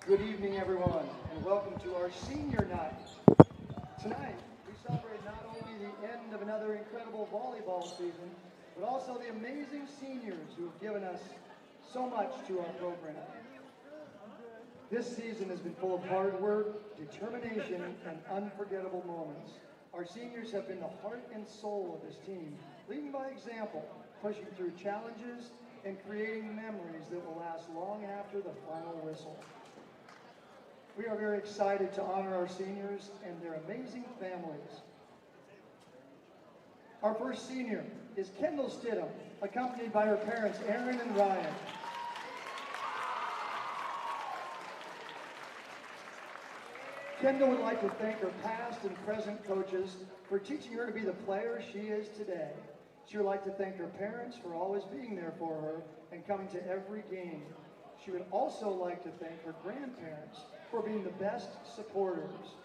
Good evening, everyone, and welcome to our senior night. Tonight, we celebrate not only the end of another incredible volleyball season, but also the amazing seniors who have given us so much to our program. This season has been full of hard work, determination, and unforgettable moments. Our seniors have been the heart and soul of this team, leading by example, pushing through challenges, and creating memories that will last long after the final whistle. We are very excited to honor our seniors and their amazing families. Our first senior is Kendall Stidham, accompanied by her parents, Aaron and Ryan. Kendall would like to thank her past and present coaches for teaching her to be the player she is today. She would like to thank her parents for always being there for her and coming to every game. She would also like to thank her grandparents for being the best supporters.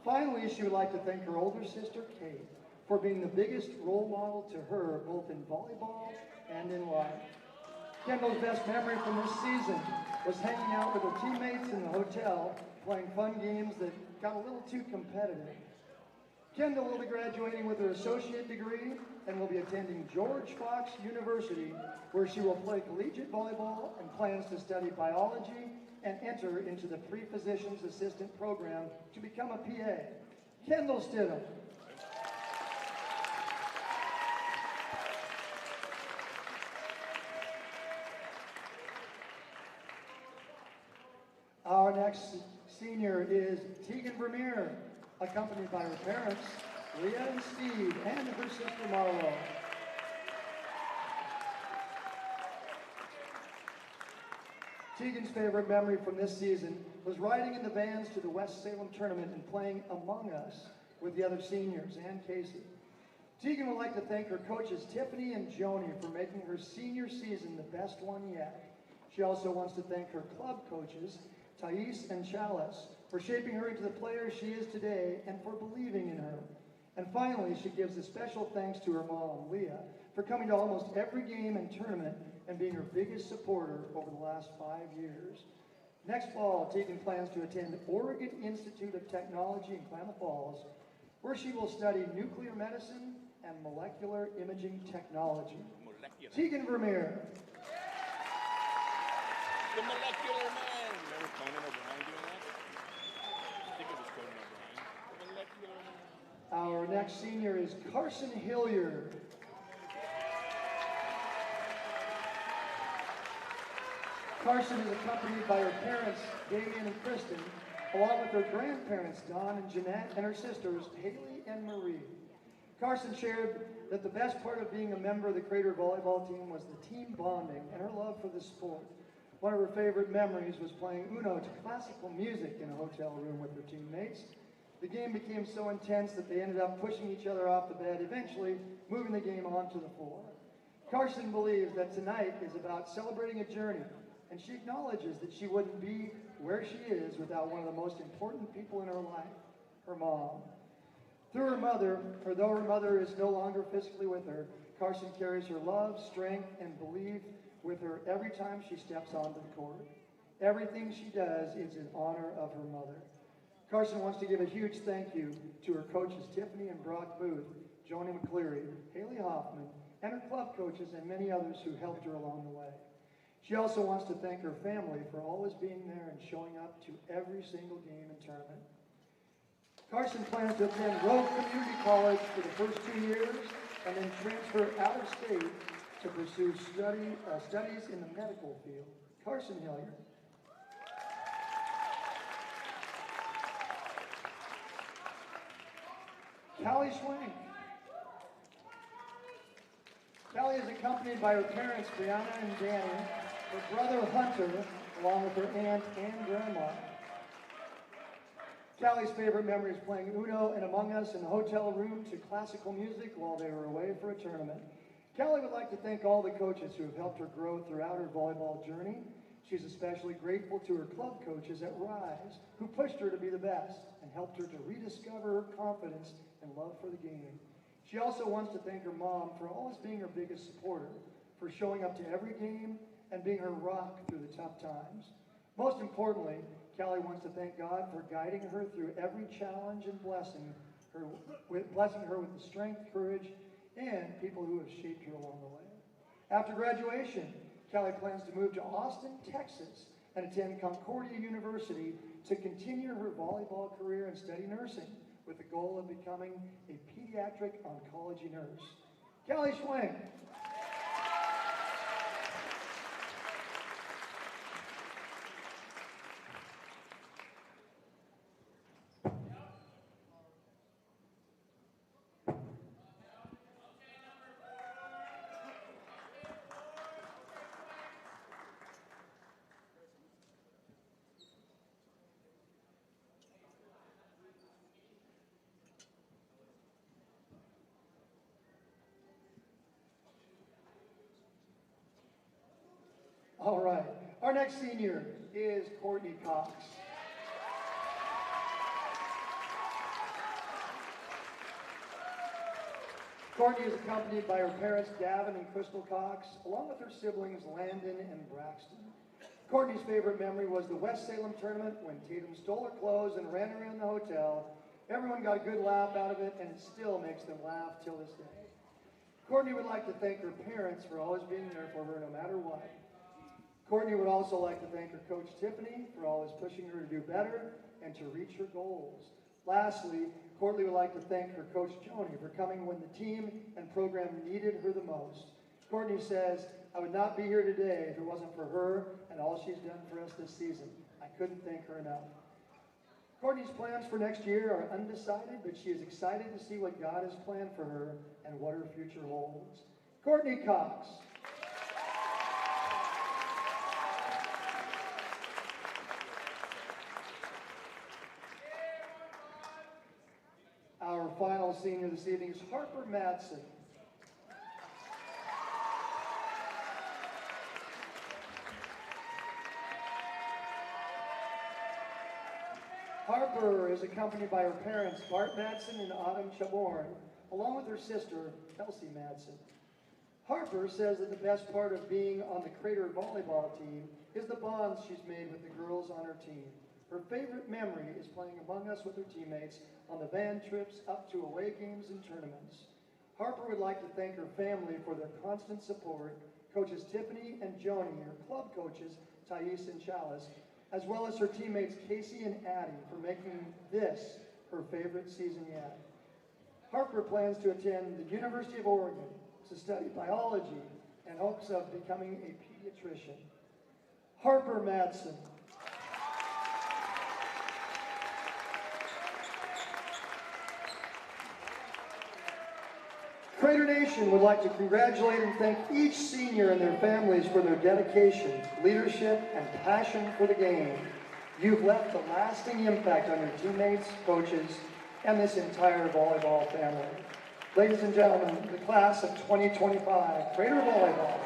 Finally, she would like to thank her older sister, Kate, for being the biggest role model to her both in volleyball and in life. Kendall's best memory from this season was hanging out with her teammates in the hotel, playing fun games that got a little too competitive. Kendall will be graduating with her associate degree and will be attending George Fox University, where she will play collegiate volleyball and plans to study biology and enter into the pre-physician's assistant program to become a PA. Kendall Stidham. Our next senior is Tegan Vermeer, accompanied by her parents, Leah and Steve, and her sister Marlo. Tegan's favorite memory from this season was riding in the vans to the West Salem tournament and playing Among Us with the other seniors and Casey. Tegan would like to thank her coaches Tiffany and Joni for making her senior season the best one yet. She also wants to thank her club coaches, Thais and Chalice, for shaping her into the player she is today and for believing in her. And finally, she gives a special thanks to her mom, Leah, for coming to almost every game and tournament and being her biggest supporter over the last 5 years. Next fall, Tegan plans to attend Oregon Institute of Technology in Klamath Falls, where she will study nuclear medicine and molecular imaging technology. Tegan Vermeer. The molecular man. Remember Conan O'Brien doing that? I think it was Conan O'Brien. The molecular man. Our next senior is Carson Hilliard. Carson is accompanied by her parents, Damien and Kristen, along with her grandparents, Don and Jeanette, and her sisters, Haley and Marie. Carson shared that the best part of being a member of the Crater volleyball team was the team bonding and her love for the sport. One of her favorite memories was playing Uno to classical music in a hotel room with her teammates. The game became so intense that they ended up pushing each other off the bed, eventually moving the game onto the floor. Carson believes that tonight is about celebrating a journey, and she acknowledges that she wouldn't be where she is without one of the most important people in her life, her mom. Through her mother, or though her mother is no longer physically with her, Carson carries her love, strength, and belief with her every time she steps onto the court. Everything she does is in honor of her mother. Carson wants to give a huge thank you to her coaches Tiffany and Brock Booth, Joni McCleary, Haley Hoffman, and her club coaches and many others who helped her along the way. She also wants to thank her family for always being there and showing up to every single game and tournament. Carson plans to attend Rogue Community College for the first 2 years and then transfer out of state to pursue studies in the medical field. Carson Hilliard. Callie Schwenk. Callie is accompanied by her parents, Brianna and Danny, her brother Hunter, along with her aunt and grandma. Callie's favorite memory is playing Uno and Among Us in the hotel room to classical music while they were away for a tournament. Callie would like to thank all the coaches who have helped her grow throughout her volleyball journey. She's especially grateful to her club coaches at Rise, who pushed her to be the best and helped her to rediscover her confidence and love for the game. She also wants to thank her mom for always being her biggest supporter, for showing up to every game and being her rock through the tough times. Most importantly, Callie wants to thank God for guiding her through every challenge and blessing her with the strength, courage, and people who have shaped her along the way. After graduation, Callie plans to move to Austin, Texas, and attend Concordia University to continue her volleyball career and study nursing with the goal of becoming a pediatric oncology nurse. Callie Schwing. All right, our next senior is Courtney Cox. Courtney is accompanied by her parents, Gavin and Crystal Cox, along with her siblings, Landon and Braxton. Courtney's favorite memory was the West Salem tournament when Tatum stole her clothes and ran around the hotel. Everyone got a good laugh out of it, and it still makes them laugh till this day. Courtney would like to thank her parents for always being there for her no matter what. Courtney would also like to thank her coach Tiffany for always pushing her to do better and to reach her goals. Lastly, Courtney would like to thank her coach Joni for coming when the team and program needed her the most. Courtney says, "I would not be here today if it wasn't for her and all she's done for us this season. I couldn't thank her enough." Courtney's plans for next year are undecided, but she is excited to see what God has planned for her and what her future holds. Courtney Cox. Our final senior this evening is Harper Madsen. Harper is accompanied by her parents, Bart Madsen and Autumn Chaborn, along with her sister, Kelsey Madsen. Harper says that the best part of being on the Crater volleyball team is the bonds she's made with the girls on her team. Her favorite memory is playing among us with her teammates on the van trips up to away games and tournaments. Harper would like to thank her family for their constant support, coaches Tiffany and Joni, her club coaches Thais and Chalice, as well as her teammates Casey and Addie for making this her favorite season yet. Harper plans to attend the University of Oregon to study biology in hopes of becoming a pediatrician. Harper Madsen. Crater Nation would like to congratulate and thank each senior and their families for their dedication, leadership, and passion for the game. You've left a lasting impact on your teammates, coaches, and this entire volleyball family. Ladies and gentlemen, the class of 2025, Crater Volleyball.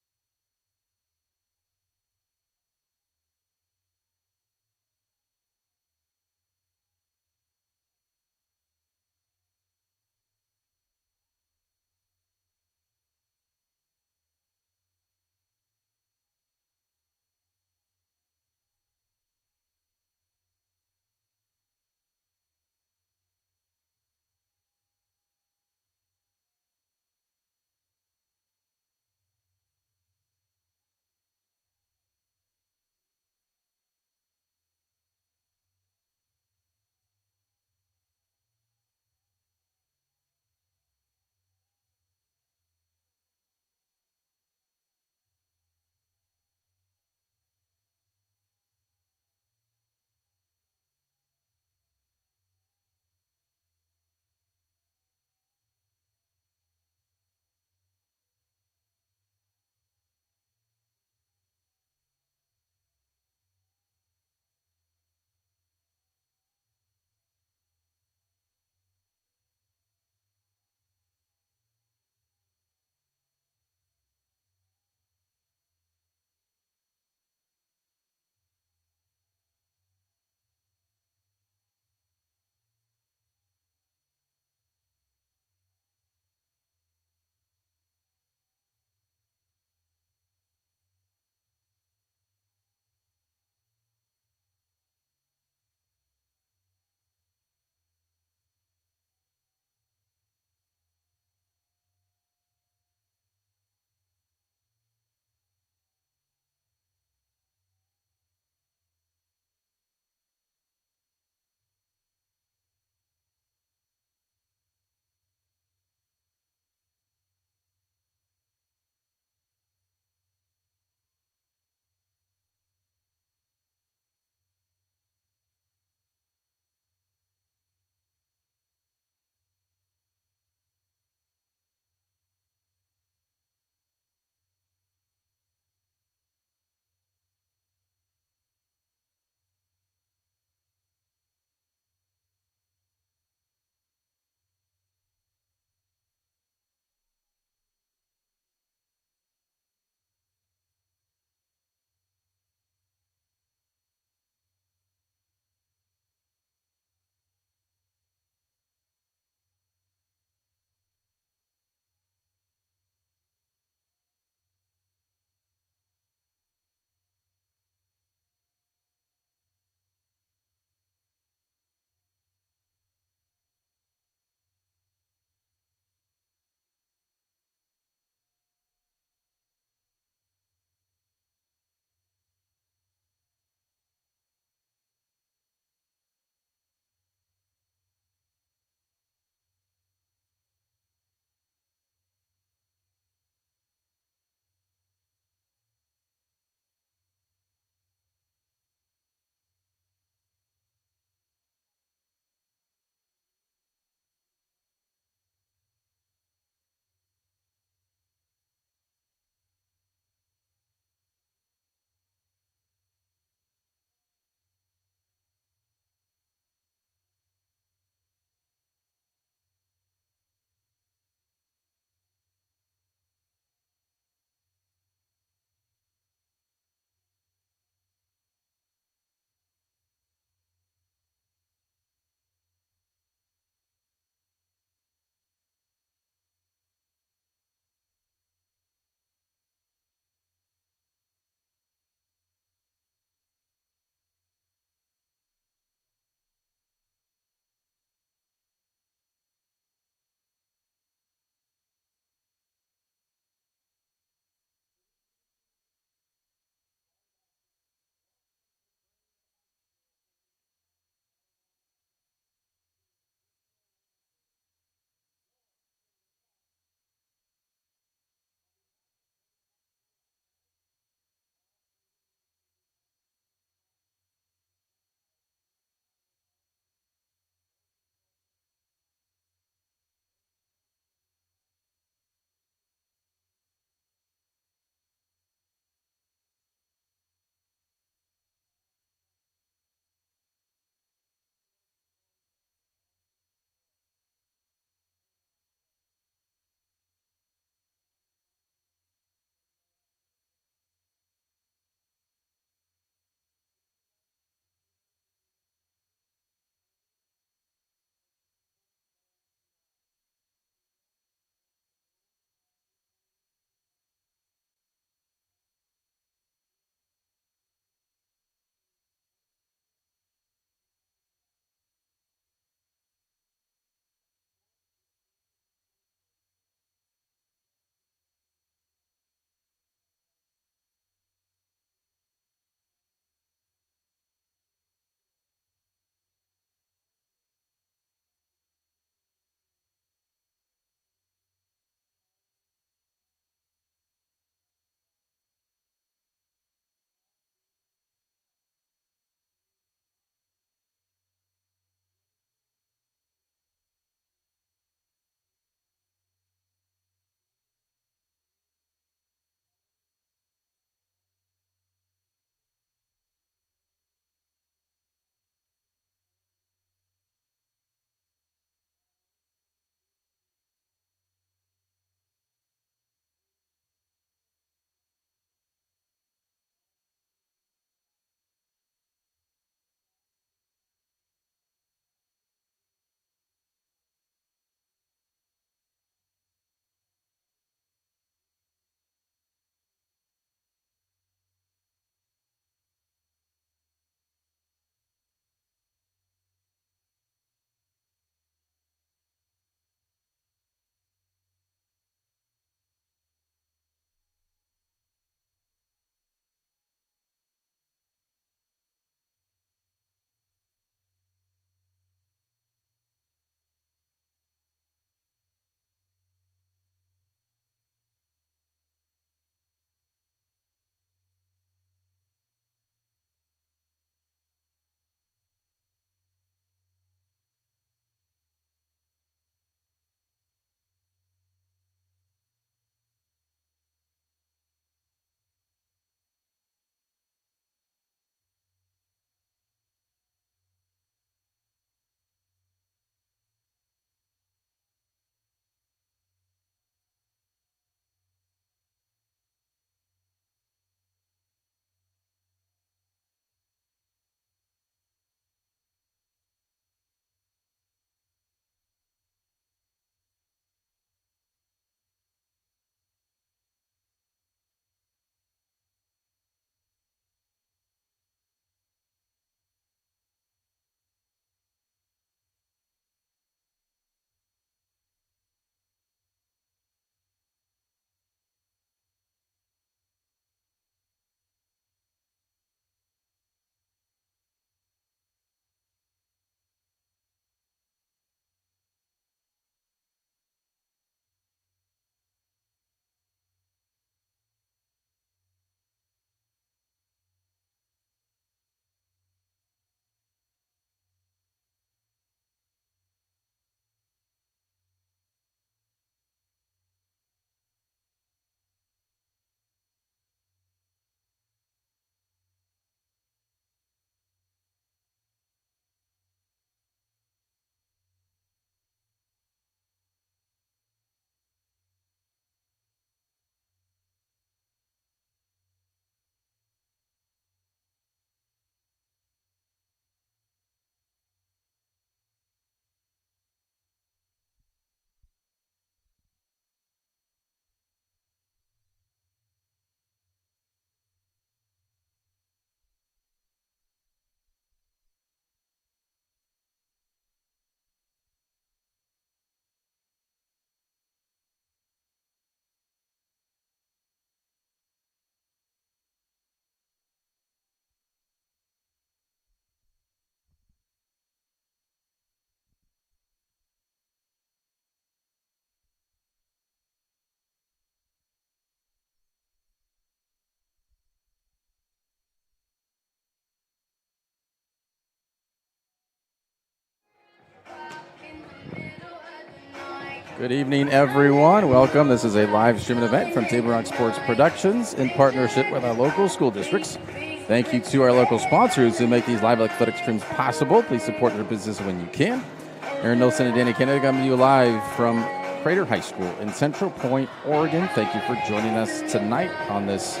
Good evening, everyone. Welcome. This is a live streaming event from Table Rock Sports Productions in partnership with our local school districts. Thank you to our local sponsors who make these live athletic streams possible. Please support their business when you can. Aaron Nelson and Danny Kennedy coming to you live from Crater High School in Central Point, Oregon. Thank you for joining us tonight on this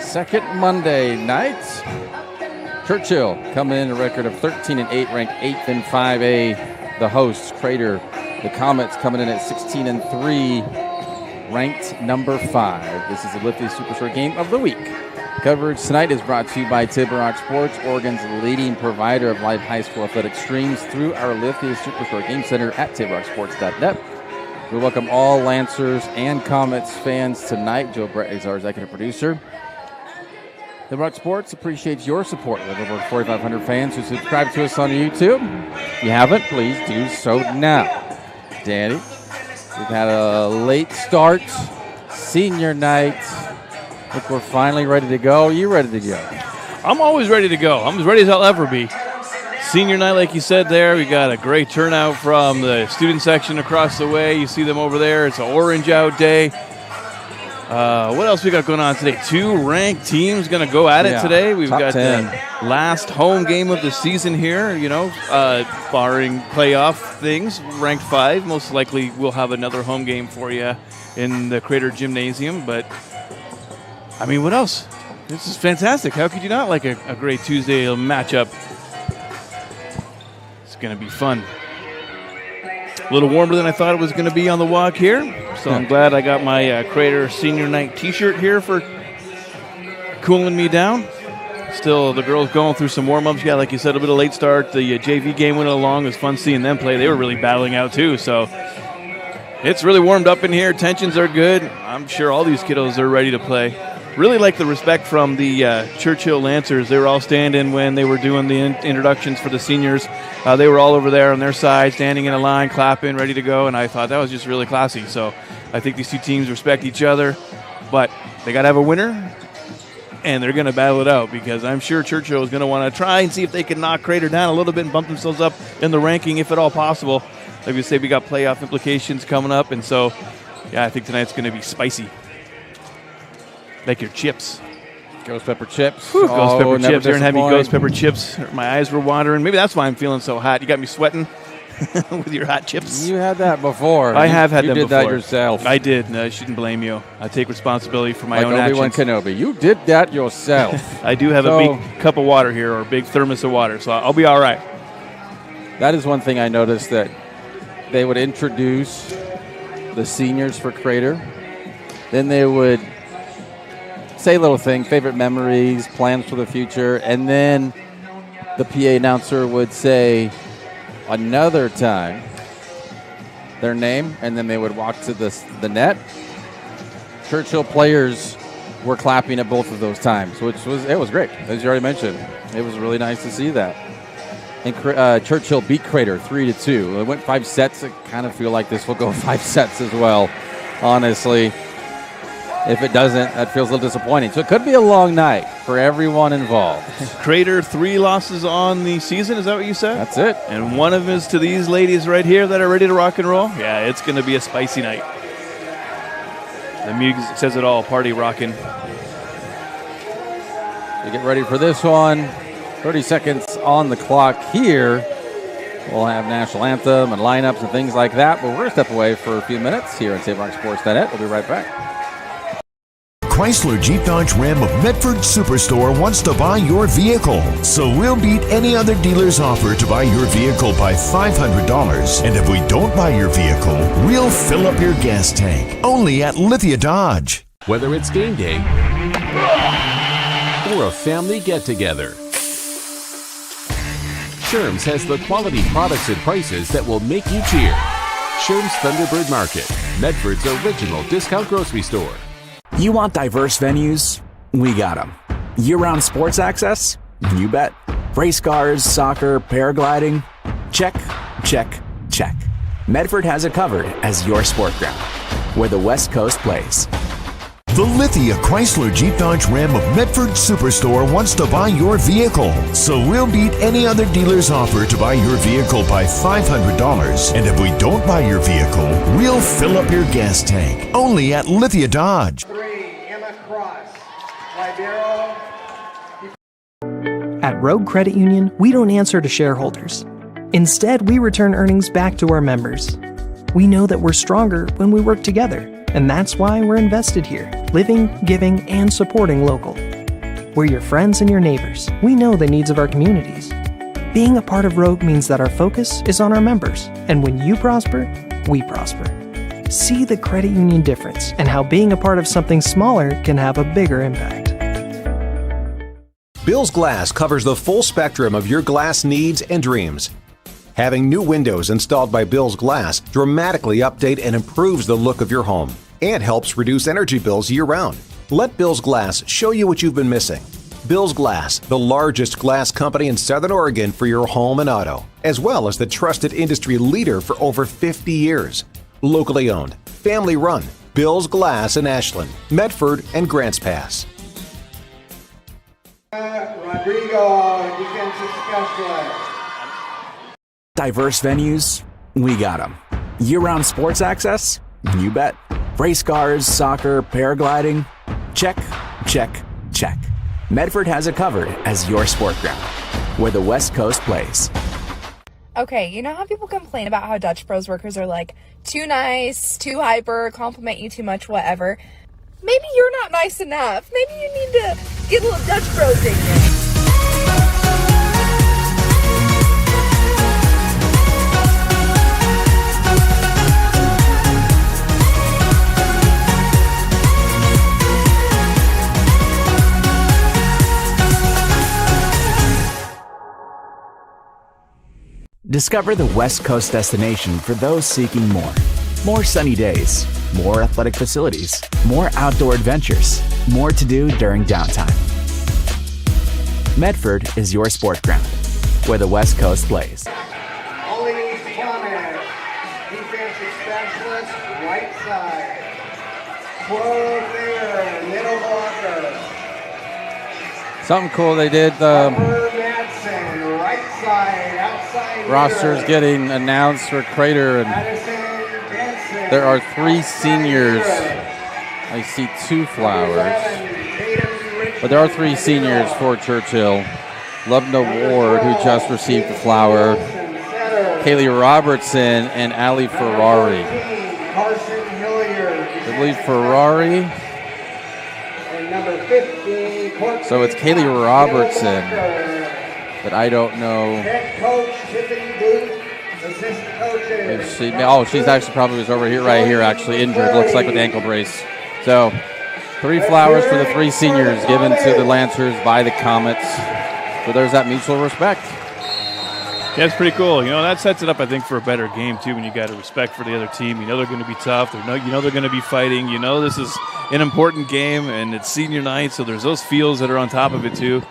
second Monday night. Churchill coming in a record of 13-8, ranked 8th in 5A. The hosts, Crater. The Comets coming in at 16-3, ranked number 5. This is the Lithia Superstore Game of the Week. Coverage tonight is brought to you by Table Rock Sports, Oregon's leading provider of live high school athletic streams through our Lithia Superstore Game Center at TableRockSports.net. We welcome all Lancers and Comets fans tonight. Joe Brett is our executive producer. Table Rock Sports appreciates your support with over 4,500 fans who subscribe to us on YouTube. If you haven't, please do so now. Danny, we've had a late start, senior night. I think we're finally ready to go. Are you ready to go? I'm always ready to go. I'm as ready as I'll ever be. Senior night, like you said there, we got a great turnout from the student section across the way. You see them over there. It's an orange out day. What else we got going on today? 2 ranked teams going to go at it today. We've got 10. the last home game of the season here, barring playoff things. Ranked 5. Most likely we'll have another home game for you in the Crater Gymnasium. But, I mean, what else? This is fantastic. How could you not like a great Tuesday matchup? It's going to be fun. A little warmer than I thought it was going to be on the walk here. So I'm glad I got my Crater Senior Night t-shirt here for cooling me down. Still, the girls going through some warm-ups. Yeah, like you said, a bit of late start. The JV game went along. It was fun seeing them play. They were really battling out too. So it's really warmed up in here. Tensions are good. I'm sure all these kiddos are ready to play. Really like the respect from the Churchill Lancers. They were all standing when they were doing the introductions for the seniors. They were all over there on their side, standing in a line, clapping, ready to go, and I thought that was just really classy. So I think these two teams respect each other, but they got to have a winner, and they're going to battle it out because I'm sure Churchill is going to want to try and see if they can knock Crater down a little bit and bump themselves up in the ranking if at all possible. Like we say, we got playoff implications coming up, and so, yeah, I think tonight's going to be spicy. Like your chips. Ghost pepper chips. Whew, ghost pepper chips. Aaron had me disappoint. ghost pepper chips. My eyes were wandering. Maybe that's why I'm feeling so hot. You got me sweating with your hot chips. You had that before. I have had them before. You did that yourself. I did. No, I shouldn't blame you. I take responsibility for my like own Obi-Wan actions. Kenobi. You did that yourself. I do have a big cup of water here, or a big thermos of water, so I'll be all right. That is one thing I noticed, that they would introduce the seniors for Crater. Then they would say a little thing, favorite memories, plans for the future, and then the PA announcer would say another time their name, and then they would walk to the net. Churchill players were clapping at both of those times, which was great, as you already mentioned. It was really nice to see that. And Churchill beat Crater 3-2. It went 5 sets. I kind of feel like this will go 5 sets as well, honestly. If it doesn't, that feels a little disappointing. So it could be a long night for everyone involved. Crater 3 losses on the season. Is that what you said? That's it. And one of them is to these ladies right here that are ready to rock and roll. Yeah, it's going to be a spicy night. The music says it all. Party rocking. So get ready for this one. 30 seconds on the clock here. We'll have national anthem and lineups and things like that. But we're going to step away for a few minutes here on TableRockSports.net. We'll be right back. Chrysler Jeep Dodge Ram of Medford Superstore wants to buy your vehicle. So we'll beat any other dealer's offer to buy your vehicle by $500. And if we don't buy your vehicle, we'll fill up your gas tank. Only at Lithia Dodge. Whether it's game day or a family get-together, Sherm's has the quality products and prices that will make you cheer. Sherm's Thunderbird Market, Medford's original discount grocery store. You want diverse venues? We got them. Year-round sports access? You bet. Race cars, soccer, paragliding? Check, check, check. Medford has it covered as your sport ground, where the West Coast plays. The Lithia Chrysler Jeep Dodge Ram of Medford Superstore wants to buy your vehicle. So we'll beat any other dealer's offer to buy your vehicle by $500. And if we don't buy your vehicle, we'll fill up your gas tank. Only at Lithia Dodge. 3, Emma Cross. Libero. At Rogue Credit Union, we don't answer to shareholders. Instead, we return earnings back to our members. We know that we're stronger when we work together, and that's why we're invested here, living, giving, and supporting local. We're your friends and your neighbors. We know the needs of our communities. Being a part of Rogue means that our focus is on our members, and when you prosper, we prosper. See the credit union difference and how being a part of something smaller can have a bigger impact. Bill's Glass covers the full spectrum of your glass needs and dreams. Having new windows installed by Bill's Glass dramatically update and improves the look of your home and helps reduce energy bills year-round. Let Bill's Glass show you what you've been missing. Bill's Glass, the largest glass company in Southern Oregon for your home and auto, as well as the trusted industry leader for over 50 years. Locally owned, family run, Bill's Glass in Ashland, Medford, and Grants Pass. Rodrigo, defensive specialist. Diverse venues? We got them. Year-round sports access? You bet. Race cars, soccer, paragliding? Check, check, check. Medford has it covered as your sport ground, where the West Coast plays. Okay, you know how people complain about how Dutch Bros workers are like too nice, too hyper, compliment you too much, whatever? Maybe you're not nice enough. Maybe you need to get a little Dutch Bros in you. Discover the West Coast destination for those seeking more. More sunny days, more athletic facilities, more outdoor adventures, more to do during downtime. Medford is your sport ground, where the West Coast plays. Only needs Thomas, defensive specialist, right side. Close there, middle blocker. Something cool they did. Upper Madsen, right side, outside. Rosters middle. getting announced for Crater, and Madison, Benson, there are 3 outside seniors. middle. I see 2 flowers, 7, Tatum Richmond, but there are 3 seniors for Churchill. Lubna Ward, who just received the flower. Kaylee Robertson and Ali Ferrari. Carson Hilliard. I believe Ferrari. And number 15, Courtney So it's Kaylee Robertson, but I don't know Head coach Tiffany Booth, assistant coaches. if she's actually probably was over here, right here, actually injured, looks like with the ankle brace. So 3 flowers for the 3 seniors given to the Lancers by the Comets. So there's that mutual respect. Yeah, it's pretty cool. You know, that sets it up, I think, for a better game, too, when you got a respect for the other team. You know they're going to be tough. You know they're going to be fighting. You know this is an important game, and it's senior night, so there's those feels that are on top of it, too.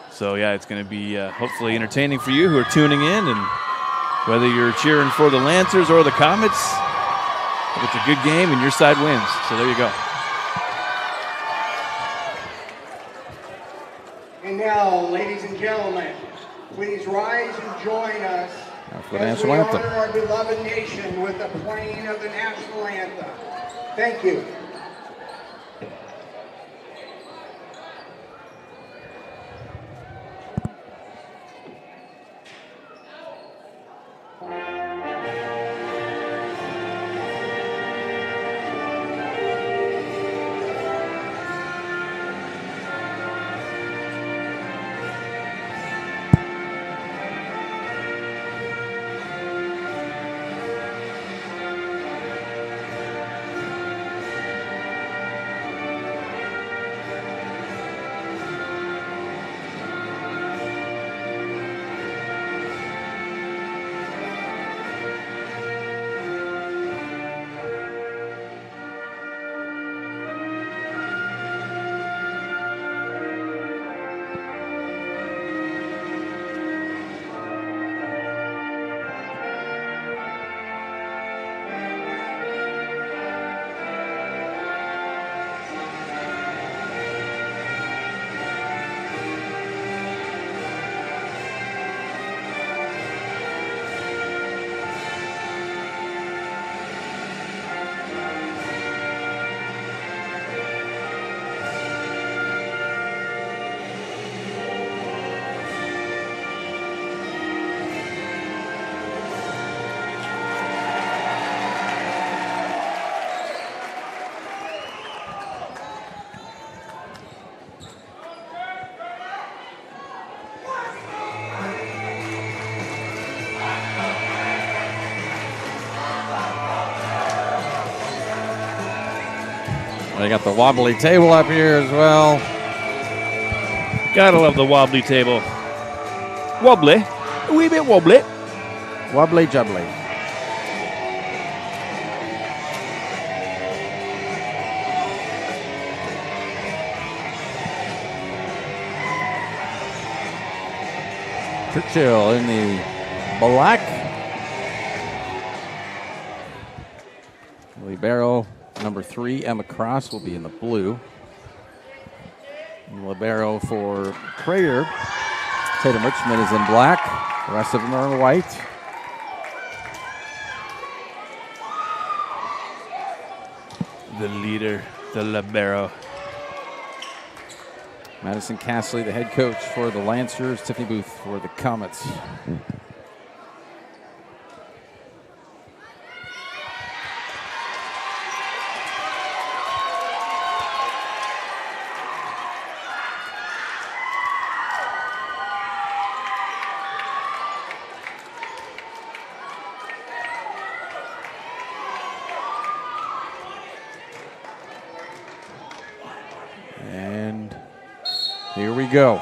So, yeah, it's going to be hopefully entertaining for you who are tuning in, and whether you're cheering for the Lancers or the Comets, it's a good game, and your side wins. So there you go. And now, ladies and gentlemen, please rise and join us for the as we national anthem. honor our beloved nation with the playing of the national anthem. Thank you. They got the wobbly table up here as well. Gotta love the wobbly table. Wobbly. A wee bit wobbly. Wobbly jubbly. Churchill in the black. Libero number 3, Emma Cross, will be in the blue. And libero for Crater, Tatum Richmond, is in black. The rest of them are in white. The leader, the libero. Madison Castley, the head coach for the Lancers. Tiffany Booth for the Comets. And here we go.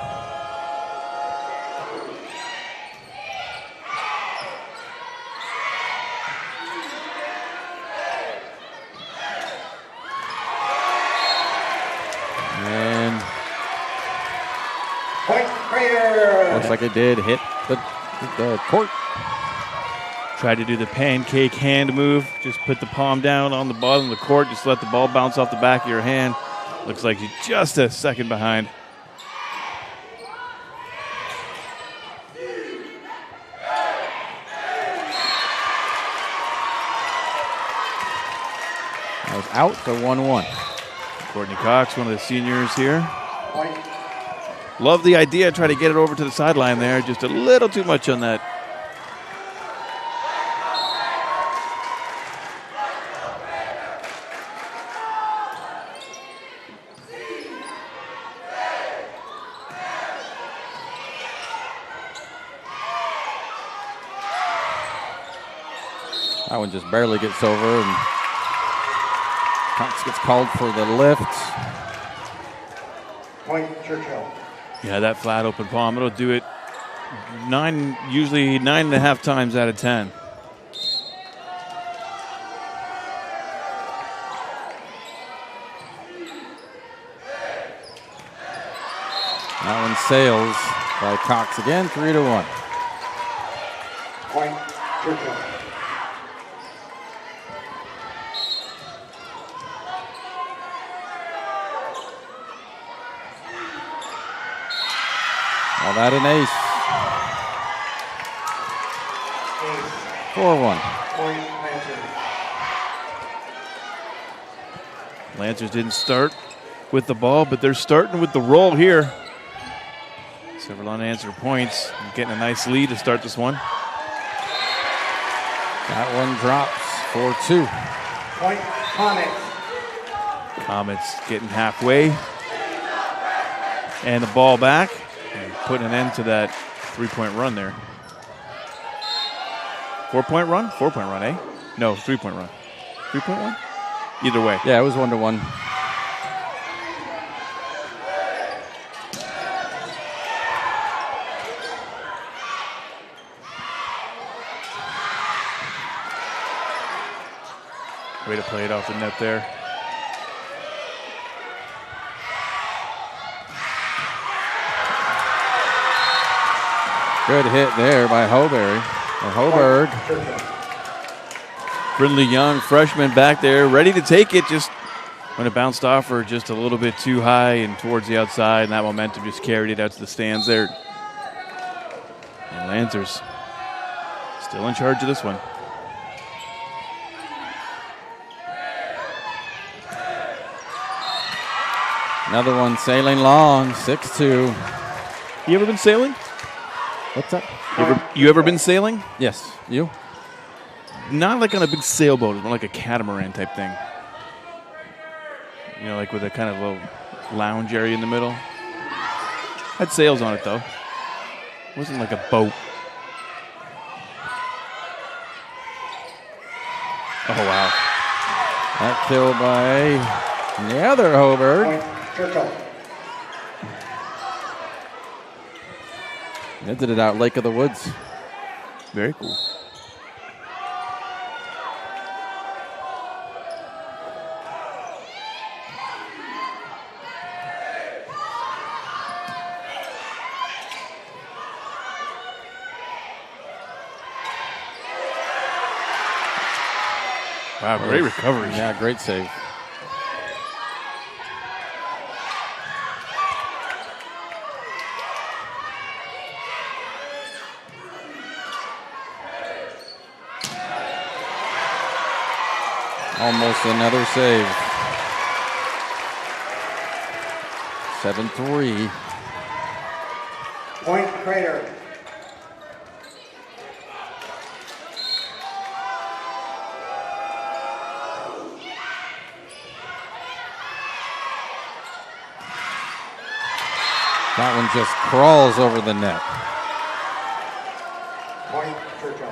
And Point Crater. looks like it did hit the court. Tried to do the pancake hand move. Just put the palm down on the bottom of the court. Just let the ball bounce off the back of your hand. Looks like you're just a second behind. That was out to 1-1. Courtney Cox, one of the seniors here. Point. Love the idea. Try to get it over to the sideline there. Just a little too much on that. That one just barely gets over, and Cox gets called for the lift. Point Churchill. Yeah, that flat open palm, it'll do it usually 9.5 times out of 10. That one sails by Cox again, 3-1. Point Churchill. All that an ace. 4-1. Point Lancers. Lancers didn't start with the ball, but they're starting with the roll here. Several unanswered points. Getting a nice lead to start this one. That one drops 4-2. Point Comets. Comets getting halfway. And the ball back. And putting an end to that 3-point run there. 4-point run? 4-point run, eh? No, 3-point run. 3-point run? Either way. Yeah, it was 1-1. Way to play it off the net there. Good hit there by Hoberg. Brindley Young, freshman back there, ready to take it. Just when it bounced off her just a little bit too high and towards the outside, and that momentum just carried it out to the stands there. And Lancers still in charge of this one. Another one sailing long, 6-2. You ever been sailing? What's that? You ever been sailing? Yes. You? Not like on a big sailboat, more like a catamaran type thing. You know, like with a kind of little lounge area in the middle. Had sails on it though. It wasn't like a boat. Oh wow. That kill by And the other Hobart. Point, Churchill. They did it out Lake of the Woods. Very cool. Wow, great recovery. Yeah, great save. Almost another save. 7-3. Point, Crater. That one just crawls over the net. Point, Churchill.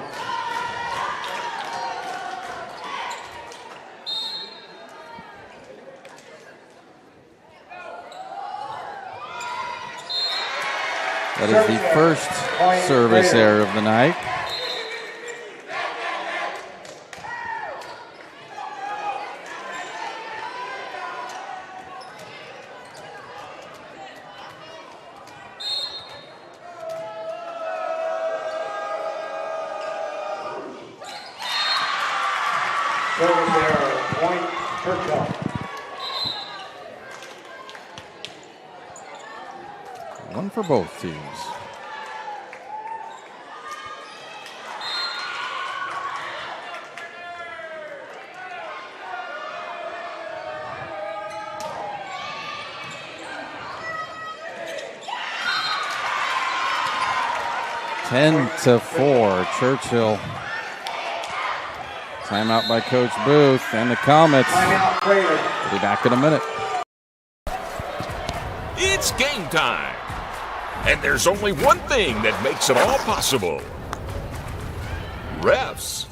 That is the first service error of the night. Service error. Point, Churchill. One for both teams. Ten to 4, Churchill. Timeout by Coach Booth and the Comets. Timeout, Crater. We'll be back in a minute. It's game time. And there's only one thing that makes it all possible. Refs.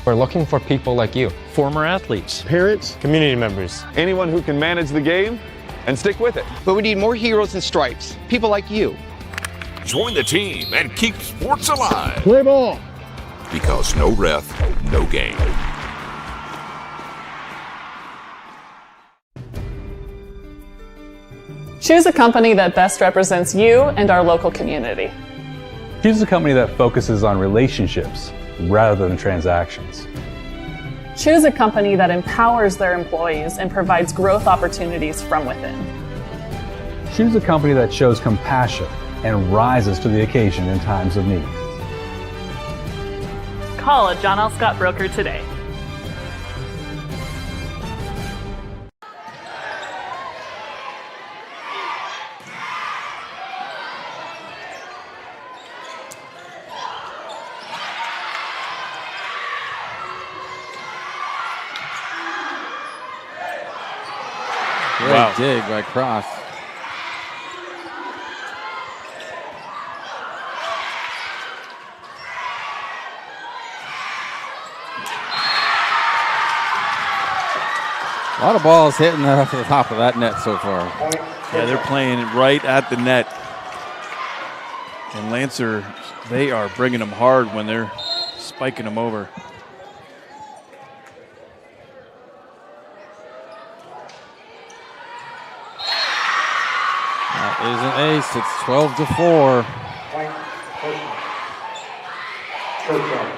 We're looking for people like you. Former athletes. Parents. Community members. Anyone who can manage the game and stick with it. But we need more heroes and stripes. People like you. Join the team and keep sports alive. Play ball. Because no ref, no game. Choose a company that best represents you and our local community. Choose a company that focuses on relationships rather than transactions. Choose a company that empowers their employees and provides growth opportunities from within. Choose a company that shows compassion and rises to the occasion in times of need. Call a John L. Scott broker today. Great dig by Cross. A lot of balls hitting off the top of that net so far. Yeah, they're playing it right at the net. And Lancer, they are bringing them hard when they're spiking them over. That is an ace. It's 12 to 4. Churchill.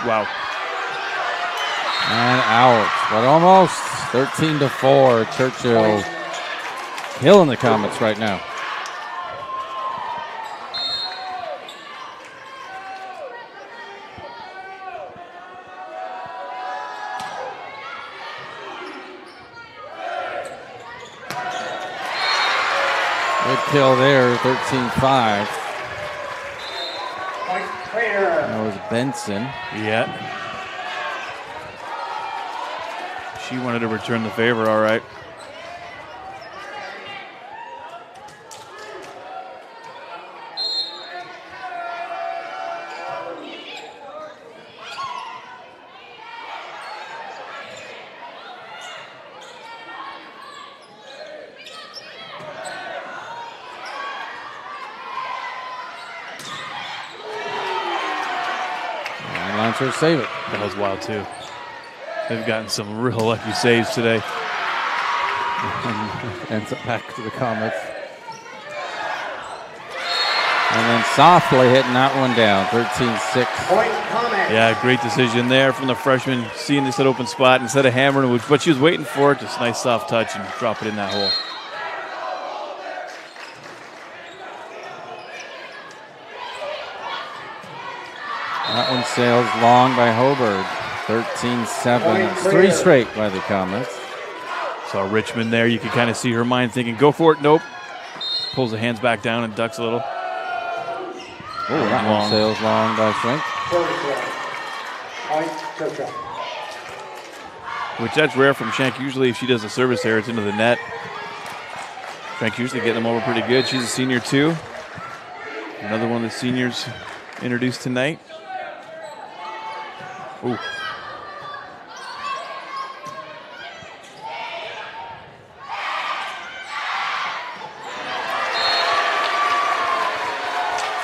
Wow. And out, but almost 13 to 4. Churchill killing the Comets right now. Good kill there, 13-5. That was Benson. Yeah. She wanted to return the favor, all right. Her save it. That was wild too. They've gotten some real lucky saves today. Ends up back to the Comets. And then softly hitting that one down, 13-6. Yeah, great decision there from the freshman, seeing this at open spot instead of hammering, which what she was waiting for, just nice soft touch and drop it in that hole. That one sails long by Hobart. 13-7. It's 3 straight by the Comets. Saw Richmond there. You could kind of see her mind thinking, go for it. Nope. Pulls the hands back down and ducks a little. Oh, that one sails long by Schwenk. Which that's rare from Schenk. Usually if she does a service error, it's into the net. Schenk usually getting them over pretty good. She's a senior too. Another one of the seniors introduced tonight. Ooh.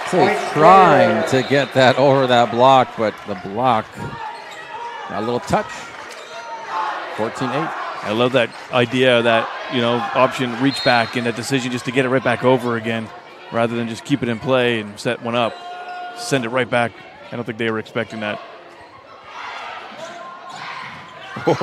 So trying to get that over that block, but the block got a little touch. 14-8. I love that idea, that option, reach back, and that decision just to get it right back over again, rather than just keep it in play and set one up, send it right back. I don't think they were expecting that. And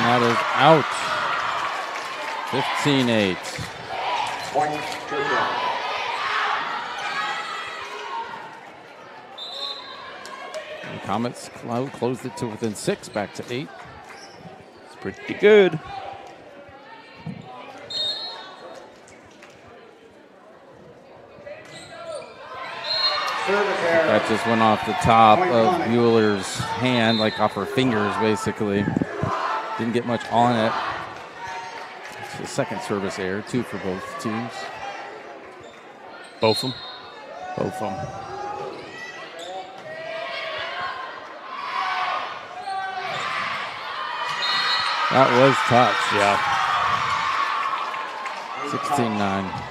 that is out. 15-8. The Comets closed it to within 6, back to 8. It's pretty good. That just went off the top of Mueller's hand, like off her fingers, basically. Didn't get much on it. It's the second service error, 2 for both teams. Both of them? Both of them. That was touch. Yeah. 16-9.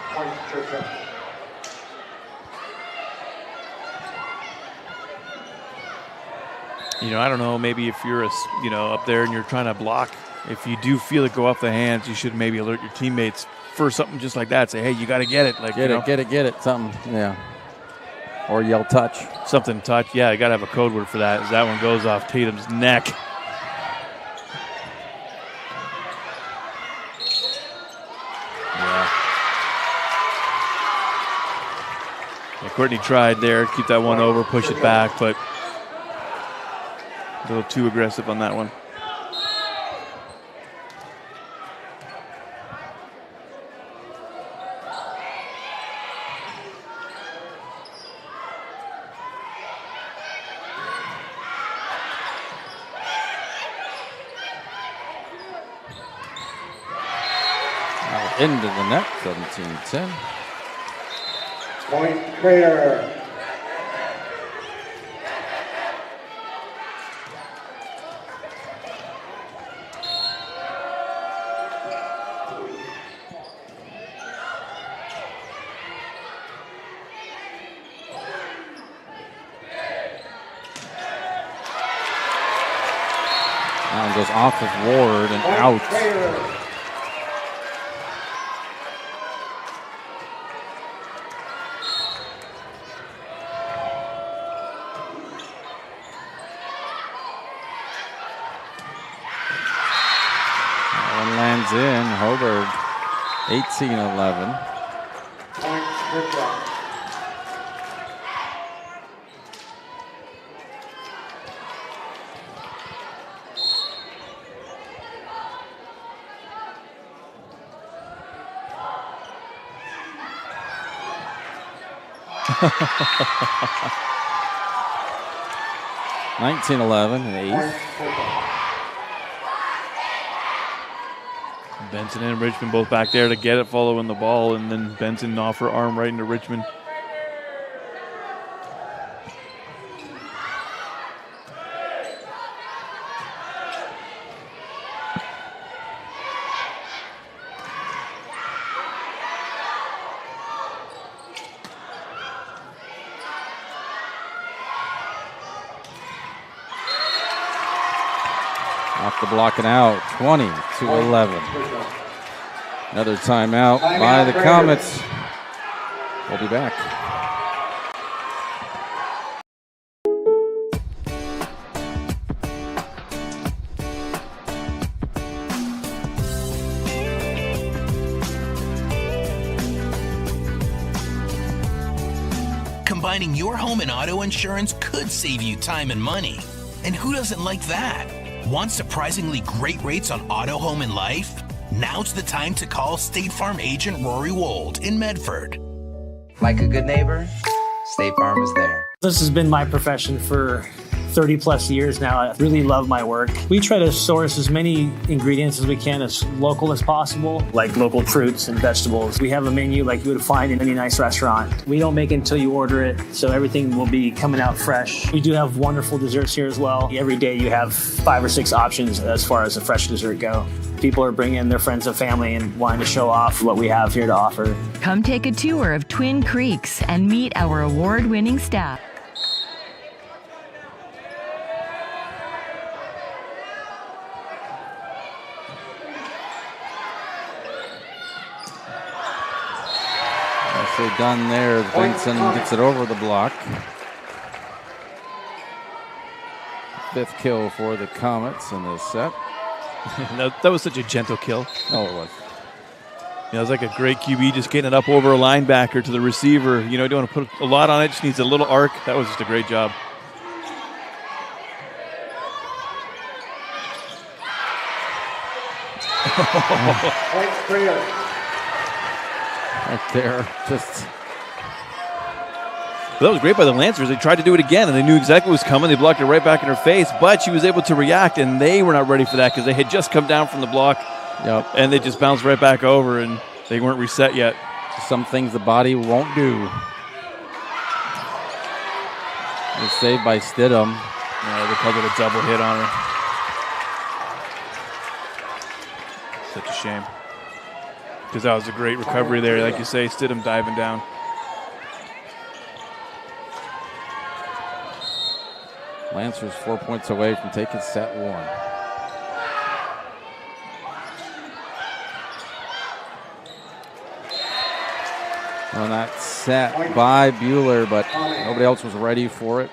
I don't know, maybe if you're up there and you're trying to block, if you do feel it go off the hands, you should maybe alert your teammates for something just like that. Say, hey, you got to get it. Like, get it, something, yeah. Or yell touch. Something touch, yeah, you got to have a code word for that, as that one goes off Tatum's neck. Yeah, Courtney tried there, keep that one over, push it back, but a little too aggressive on that one. Into the net, 17-10. Point Crater. That one goes off of Ward and out. That one lands in. Hobart, 18-11. 19-11, an ace. Benson and Richmond both back there to get it, following the ball, and then Benson off her arm right into Richmond. Off the block and out, 20-11. Another timeout by the Comets. We'll be back. Combining your home and auto insurance could save you time and money. And who doesn't like that? Want surprisingly great rates on auto, home, and life? Now's the time to call State Farm agent Rory Wold in Medford. Like a good neighbor, State Farm is there. This has been my profession for 30 plus years now. I really love my work. We try to source as many ingredients as we can, as local as possible, like local fruits and vegetables. We have a menu like you would find in any nice restaurant. We don't make it until you order it, so everything will be coming out fresh. We do have wonderful desserts here as well. Every day you have 5 or 6 options as far as a fresh dessert go. People are bringing their friends and family and wanting to show off what we have here to offer. Come take a tour of Twin Creeks and meet our award-winning staff. Nicely done there. Benson gets it over the block. 5th kill for the Comets in this set. That was such a gentle kill. Oh, it was. It was like a great QB just getting it up over a linebacker to the receiver. You know, you don't want to put a lot on it, just needs a little arc. That was just a great job. Right there, just. But that was great by the Lancers. They tried to do it again, and they knew exactly what was coming. They blocked it right back in her face, but she was able to react, and they were not ready for that because they had just come down from the block. Yep. And they just bounced right back over, and they weren't reset yet. Some things the body won't do. It's saved by Stidham. Yeah, they called it a double hit on her. Such a shame. Because that was a great recovery there. Like you say, Stidham diving down. Lancers 4 points away from taking set 1. On that set by Bueller, but nobody else was ready for it.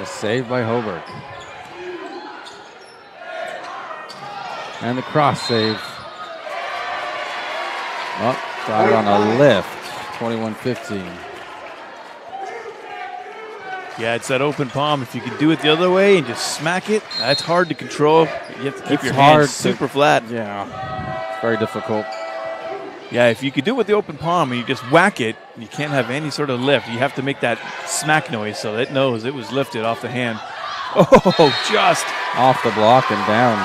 Saved by Hoberg. And the cross save. Oh, got it on a lift. 21-15. Yeah, it's that open palm. If you can do it the other way and just smack it, that's hard to control. You have to keep your hands super flat. Yeah, it's very difficult. Yeah, if you could do it with the open palm and you just whack it, you can't have any sort of lift. You have to make that smack noise so it knows it was lifted off the hand. Oh, just off the block and down.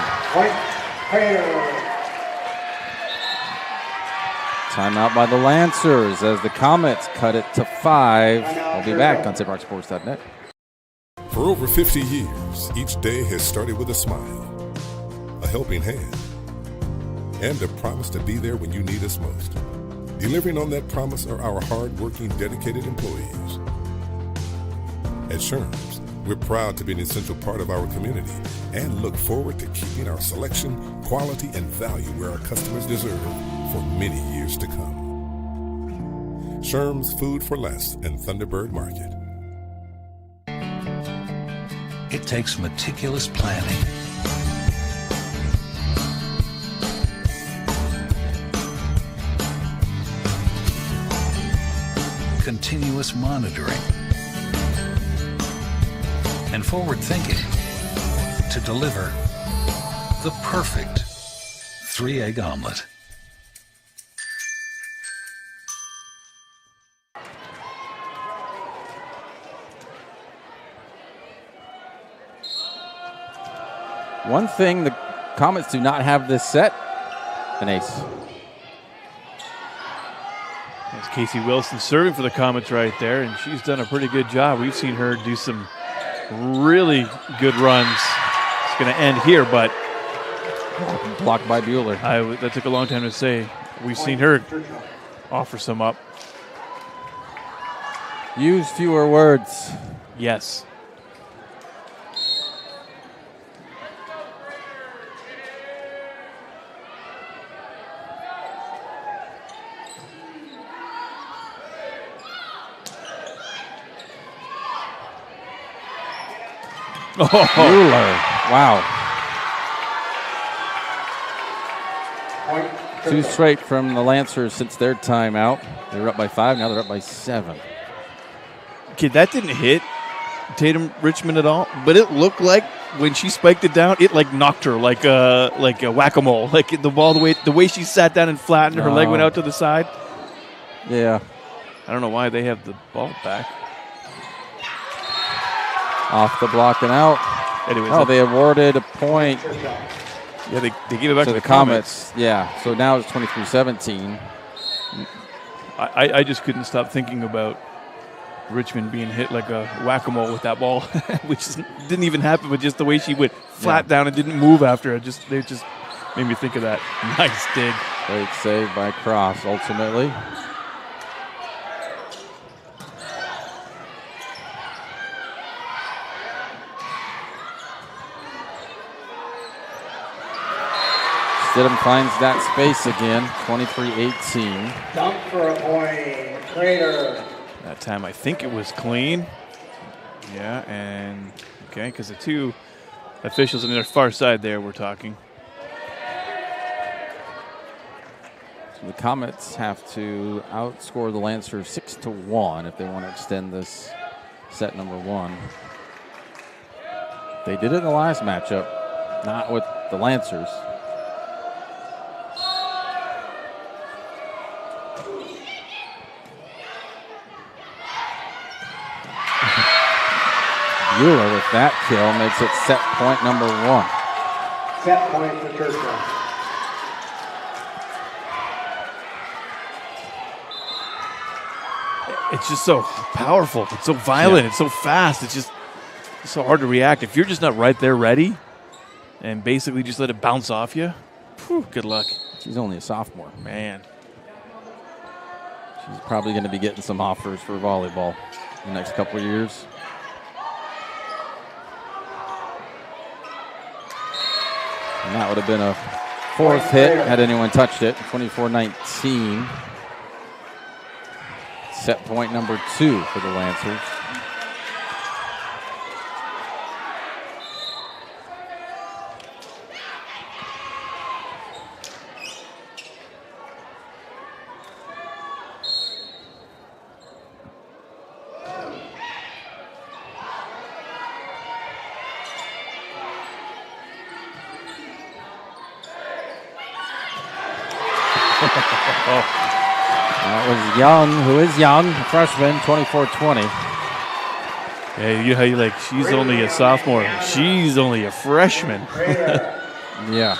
Timeout by the Lancers as the Comets cut it to 5. We'll be back on SaveRockSports.net. For over 50 years, each day has started with a smile, a helping hand, and a promise to be there when you need us most. Delivering on that promise are our hard-working, dedicated employees. At Sherms, we're proud to be an essential part of our community and look forward to keeping our selection, quality, and value where our customers deserve for many years to come. Sherms Food for Less and Thunderbird Market. it takes meticulous planning. Continuous monitoring. And forward thinking to deliver the perfect 3-egg omelet. One thing, the Comets do not have this set, an ace. That's Casey Wilson serving for the Comets right there, and she's done a pretty good job. We've seen her do some really good runs. It's going to end here, but blocked by Bueller. That took a long time to say. We've seen her offer some up. Use fewer words. Yes. Oh, Bueller. Wow. 2 straight from the Lancers since their timeout. They were up by 5. Now they're up by 7. Okay, that didn't hit Tatum Richmond at all, but it looked like when she spiked it down, it like knocked her like a whack-a-mole. Like the ball, the way she sat down and flattened, her leg went out to the side. Yeah. I don't know why they have the ball back. Off the block and out. Anyways, they awarded a point. Yeah, they gave it back to the Comets. Yeah, so now it's 23-17. I just couldn't stop thinking about Richmond being hit like a whack-a-mole with that ball, which didn't even happen, but just the way she went flat down and didn't move after it. They just made me think of that. Nice dig. Great save by Cross, ultimately. Stidham finds that space again, 23-18. Dunk for a point, Crater. That time I think it was clean. Yeah, and okay, because the 2 officials on their far side there were talking. So the Comets have to outscore the Lancers 6-1 if they want to extend this set number 1. They did it in the last matchup, not with the Lancers. Bueller with that kill makes it set point number 1. Set point for Churchill. It's just so powerful. It's so violent. It's so fast. It's just so hard to react. If you're just not right there ready and basically just let it bounce off you, good luck. She's only a sophomore. Man. She's probably going to be getting some offers for volleyball in the next couple of years. And that would have been a 4th hit had anyone touched it. 24-19. Set point number 2 for the Lancers. That was Young, who is young, a freshman, 24-20. Yeah, you know how you like, she's only a sophomore. She's only a freshman. Yeah.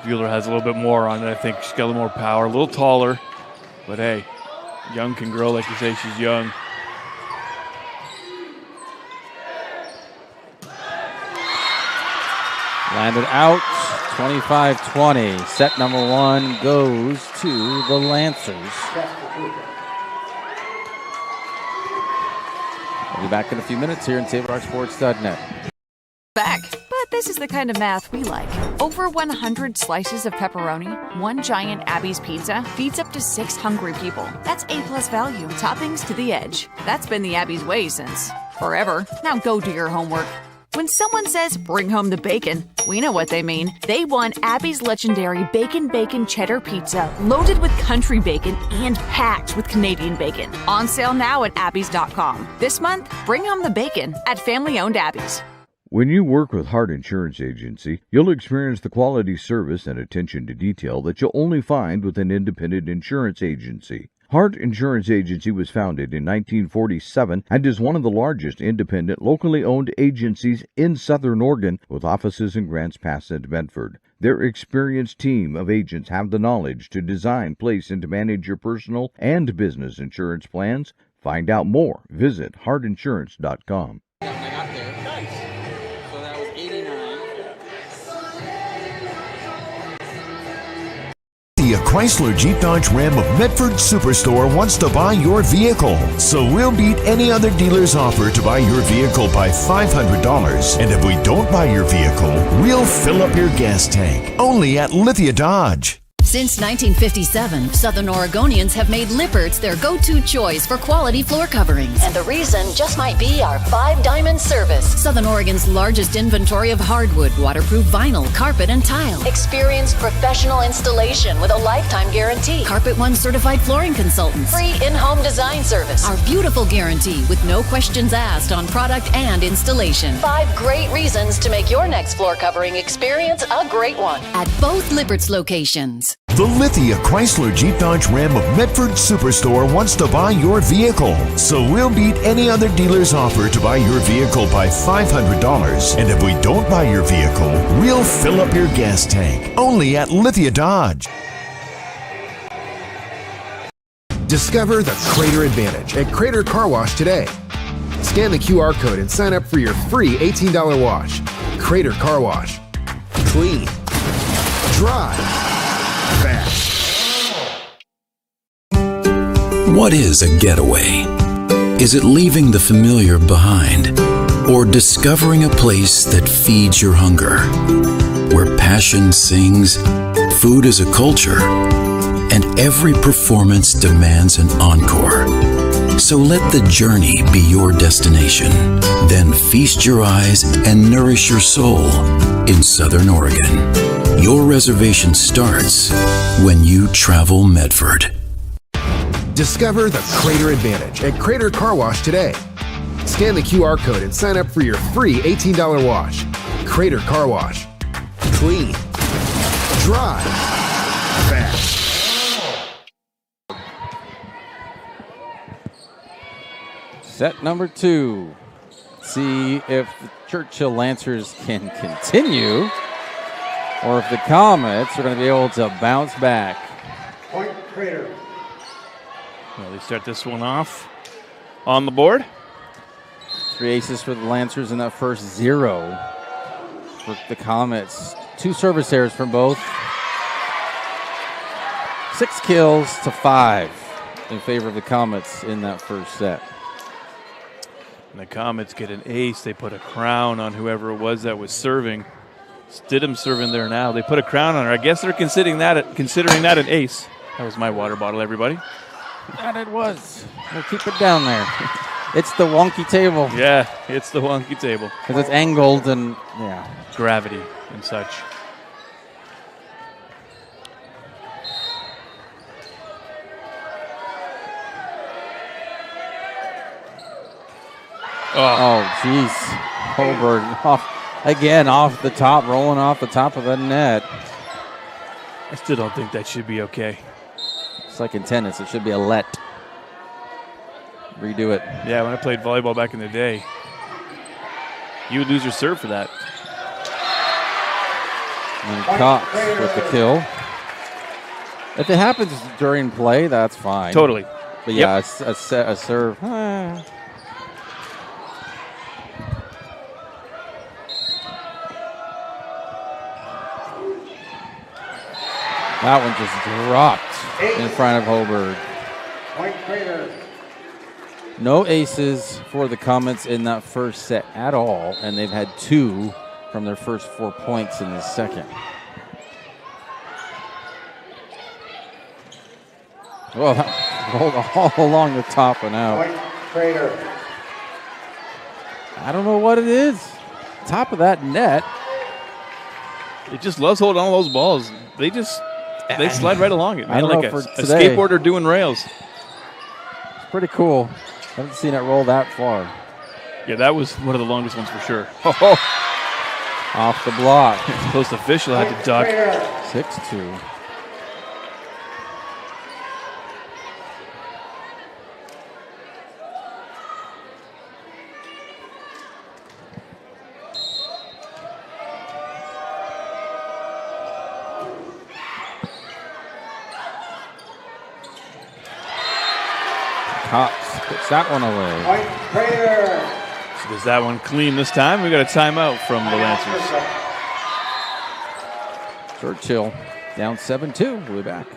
Bueller has a little bit more on it. I think she's got a little more power, a little taller. But hey, Young can grow, like you say, she's young. Landed out, 25-20. Set number 1 goes to the Lancers. We'll be back in a few minutes here on TableRockSports.net. Back. But this is the kind of math we like. Over 100 slices of pepperoni, 1 giant Abby's pizza feeds up to 6 hungry people. That's A+ value. Toppings to the edge. That's been the Abby's way since forever. Now go do your homework. When someone says, bring home the bacon, we know what they mean. They want Abby's legendary Bacon Cheddar Pizza, loaded with country bacon and packed with Canadian bacon. On sale now at abbys.com. This month, bring home the bacon at family-owned Abby's. When you work with Hart Insurance Agency, you'll experience the quality service and attention to detail that you'll only find with an independent insurance agency. Hart Insurance Agency was founded in 1947 and is one of the largest independent, locally owned agencies in Southern Oregon, with offices in Grants Pass and Medford. Their experienced team of agents have the knowledge to design, place, and to manage your personal and business insurance plans. Find out more. Visit hartinsurance.com. The Chrysler Jeep Dodge Ram of Medford Superstore wants to buy your vehicle. So we'll beat any other dealer's offer to buy your vehicle by $500. And if we don't buy your vehicle, we'll fill up your gas tank. Only at Lithia Dodge. Since 1957, Southern Oregonians have made Lippert's their go-to choice for quality floor coverings. And the reason just might be our 5-diamond service. Southern Oregon's largest inventory of hardwood, waterproof vinyl, carpet, and tile. Experienced professional installation with a lifetime guarantee. Carpet One certified flooring consultants. Free in-home design service. Our beautiful guarantee with no questions asked on product and installation. 5 great reasons to make your next floor covering experience a great one at both Lippert's locations. The Lithia Chrysler Jeep Dodge Ram of Medford Superstore wants to buy your vehicle. So we'll beat any other dealer's offer to buy your vehicle by $500. And if we don't buy your vehicle, we'll fill up your gas tank. Only at Lithia Dodge. Discover the Crater Advantage at Crater Car Wash today. Scan the QR code and sign up for your free $18 wash. Crater Car Wash. Clean. Dry. Fast. What is a getaway? Is it leaving the familiar behind? Or discovering a place that feeds your hunger? Where passion sings, food is a culture, and every performance demands an encore. So let the journey be your destination. Then feast your eyes and nourish your soul in Southern Oregon. Your reservation starts when you travel Medford. Discover the Crater Advantage at Crater Car Wash today. Scan the QR code and sign up for your free $18 wash. Crater Car Wash. Clean. Dry. Fast. Set number 2. See if the Churchill Lancers can continue, or if the Comets are going to be able to bounce back. Point Crater. Well, they start this one off on the board. 3 aces for the Lancers in that first 0 for the Comets. 2 service errors from both. 6 kills to 5 in favor of the Comets in that first set. And the Comets get an ace. They put a crown on whoever it was that was serving. Stidham serving there now. They put a crown on her. I guess they're considering that an ace. That was my water bottle, everybody. And it was. We'll keep it down there. It's the wonky table. Yeah, it's the wonky table. Because it's angled and, yeah. Gravity and such. Oh, jeez. Holberg off the top, rolling off the top of the net. I still don't think that should be okay. It's like in tennis. It should be a let. Redo it. Yeah, when I played volleyball back in the day, you would lose your serve for that. And Cox with the kill. If it happens during play, that's fine. Totally. But yeah, a serve. That one just dropped in front of Holberg. Point Crater. No aces for the Comets in that first set at all, and they've had 2 from their first 4 points in the second. Well, that rolled all along the top and out. Point Crater. I don't know what it is. top of that net. It just loves holding on to those balls. They slide right along it, man, I don't like know a for today. skateboarder doing rails. It's pretty cool. Haven't seen it roll that far. Yeah, that was one of the longest ones for sure. Off the block. Close to official had to duck. 6-2. Cox puts that one away. White Crater. So does that one clean this time? We got a timeout from the Lancers. Churchill down 7-2. We'll be back.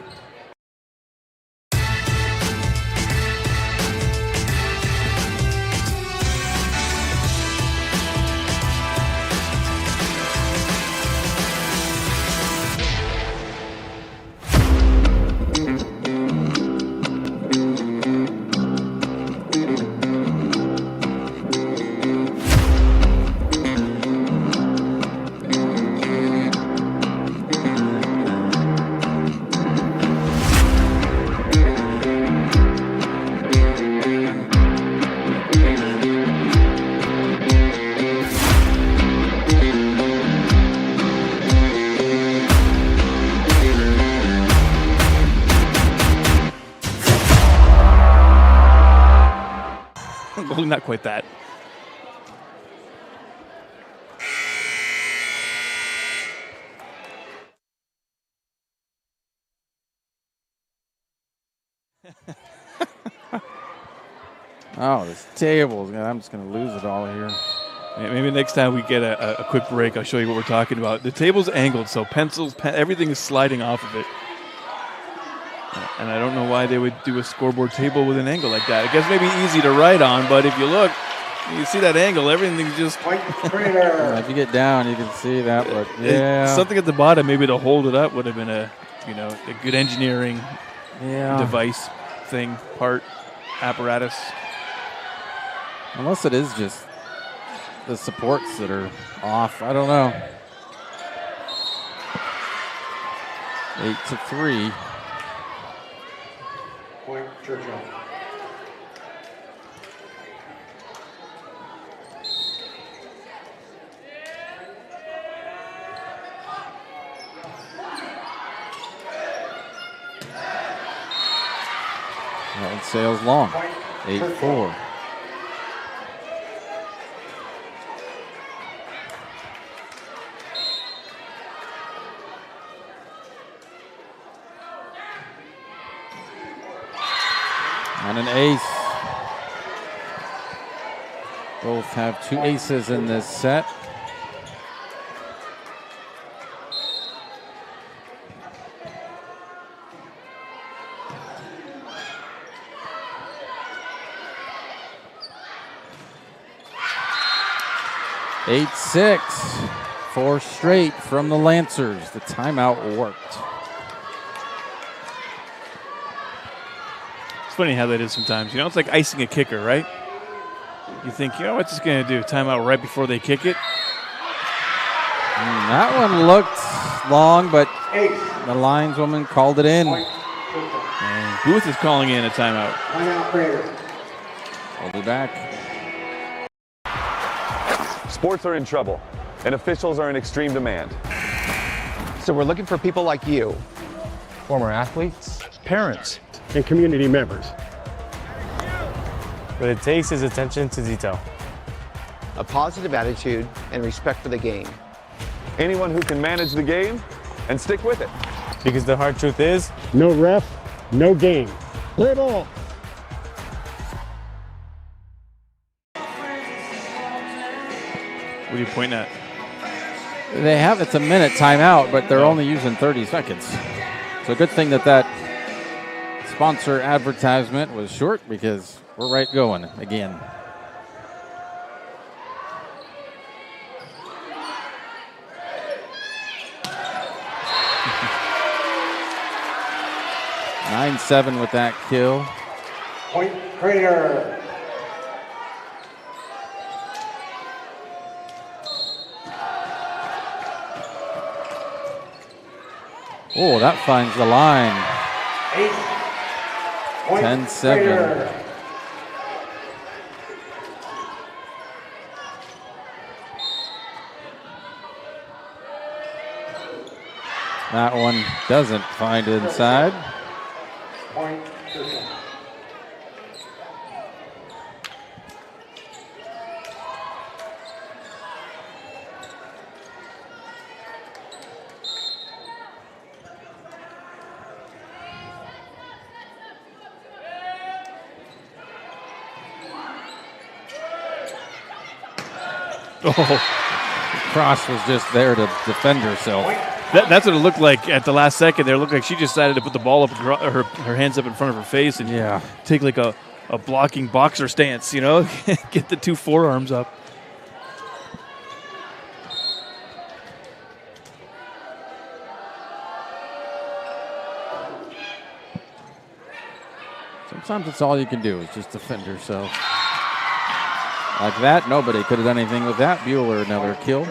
Not quite that. Oh, this table. I'm just going to lose it all here. Maybe next time we get a quick break, I'll show you what we're talking about. The table's angled, so pencils, everything is sliding off of it. And I don't know why they would do a scoreboard table with an angle like that. I guess maybe easy to write on, but if you look, you see that angle, everything's just... Yeah, if you get down, you can see that, but yeah. Something at the bottom maybe to hold it up would have been a good engineering device thing, part, apparatus. Unless it is just the supports that are off. I don't know. 8-3. Point Churchill. That one sails long. 8-4. And an ace. Both have two aces in this set. Eight, 6. 4 straight from the Lancers. The timeout worked. It's funny how that is sometimes. It's like icing a kicker, right? You think, what's this going to do? Timeout right before they kick it? That one looked long, but the lineswoman called it in. And Booth is calling in a timeout. Timeout, Crater. We'll be back. Sports are in trouble, and officials are in extreme demand. So we're looking for people like you. Former athletes, parents, and community members. What it takes is attention to detail, a positive attitude, and respect for the game. Anyone who can manage the game and stick with it. Because the hard truth is, no ref, no game. Play ball. What are you pointing at? They have, it's a minute timeout, but they're only using 30 seconds. So good thing that sponsor advertisement was short, because we're right going again. Nine, 7 with that kill. Point Crater. Oh, that finds the line. 10-7. That one doesn't find inside. Point. Oh, Cross was just there to defend herself. That's what it looked like at the last second there. It looked like she decided to put the ball up, her hands up in front of her face and take like a blocking boxer stance, you know, get the two forearms up. Sometimes it's all you can do is just defend yourself. Like that, nobody could have done anything with that. Bueller, another kill.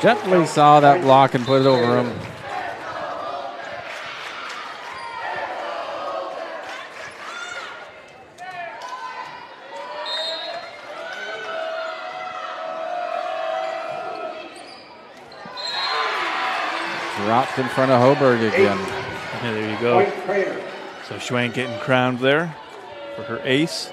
Gently saw that block and put it over him. Dropped in front of Hoberg again. Yeah, there you go. So Schwank getting crowned there for her ace.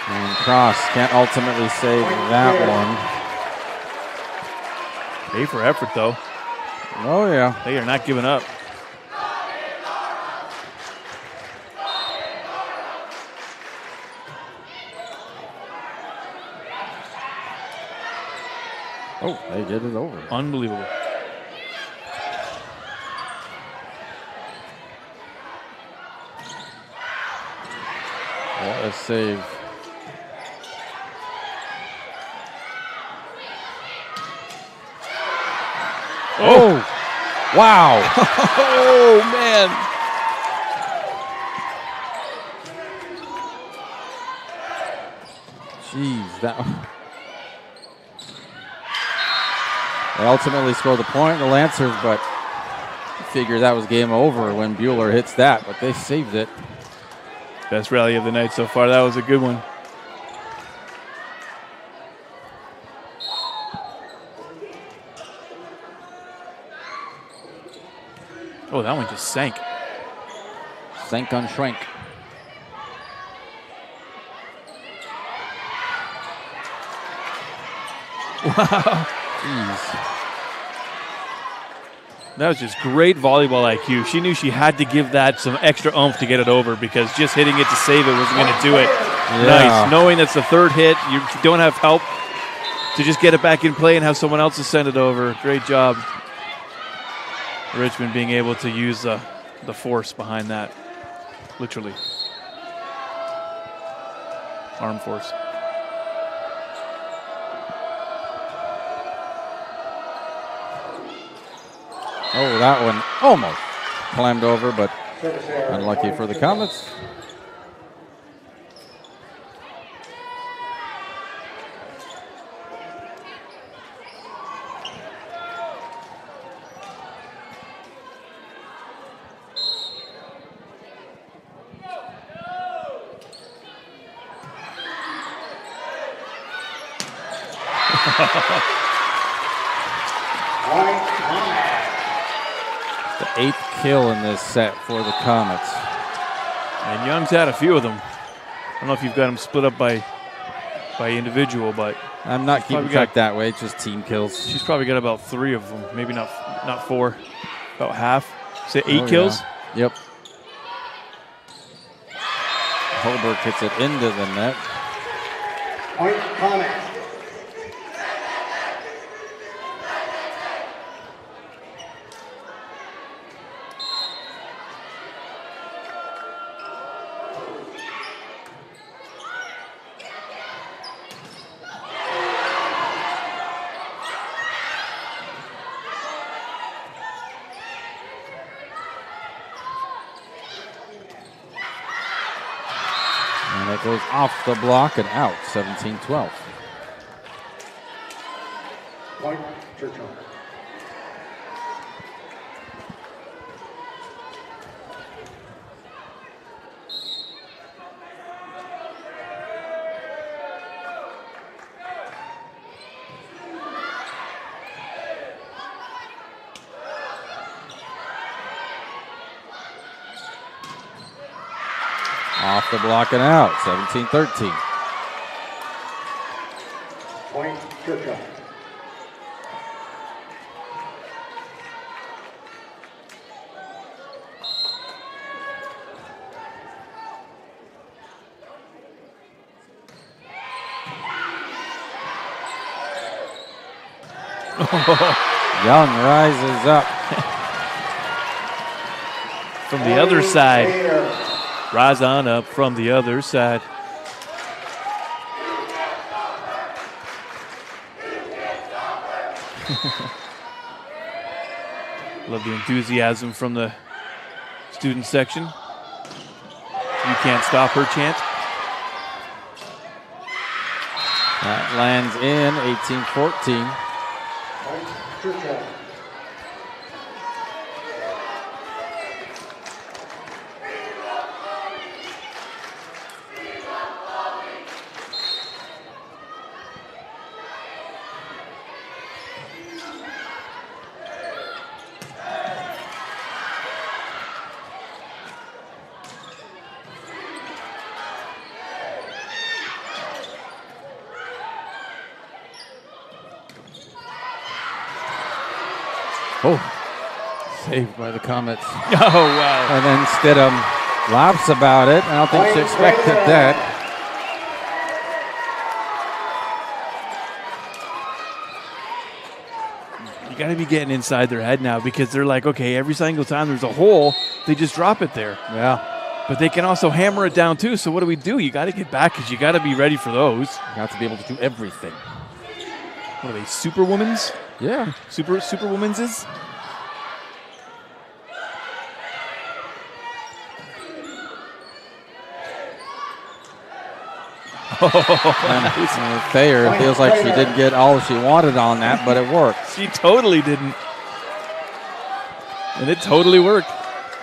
And Cross can't ultimately save that one. A for effort, though. Oh, yeah. They are not giving up. Oh, they did it over. Unbelievable. What a save. Oh, wow. Oh, man. Jeez, that one. They ultimately scored the point, the Lancers, but figured that was game over when Bueller hits that, but they saved it. Best rally of the night so far. That was a good one. Oh, that one just sank. Sank on Schwank. Wow. Jeez. That was just great volleyball IQ. She knew she had to give that some extra oomph to get it over because just hitting it to save it wasn't going to do it. Yeah. Nice. Knowing that's the third hit, you don't have help to just get it back in play and have someone else to send it over. Great job. Richmond being able to use the force behind that, literally. Arm force. Oh, that one almost climbed over, but unlucky for the Comets. The 8th kill in this set for the Comets. And Young's had a few of them. I don't know if you've got them split up by individual, but I'm not keeping track that way. It's just team kills. She's probably got about 3 of them, maybe not 4, about half. Say 8 kills. Yeah. Yep. Holberg hits it into the net. Point Comet. Goes off the block and out, 17-12. Point, Churchill. Off the block and out, 17-13. Point, Churchill. Young rises up. From the other side. Rise on up from the other side. Love the enthusiasm from the student section. You can't stop her chant. That lands in 18-14. Churchill. Oh, saved by the Comets. Oh, wow. And then Stidham laughs about it. I don't think she expected that. You got to be getting inside their head now because they're like, okay, every single time there's a hole, they just drop it there. Yeah. But they can also hammer it down too. So what do we do? You got to get back because you got to be ready for those. You have to be able to do everything. What are they, superwomans? Yeah. Superwomans is? And Thayer, it feels like she didn't get all she wanted on that, but it worked. She totally didn't. And it totally worked.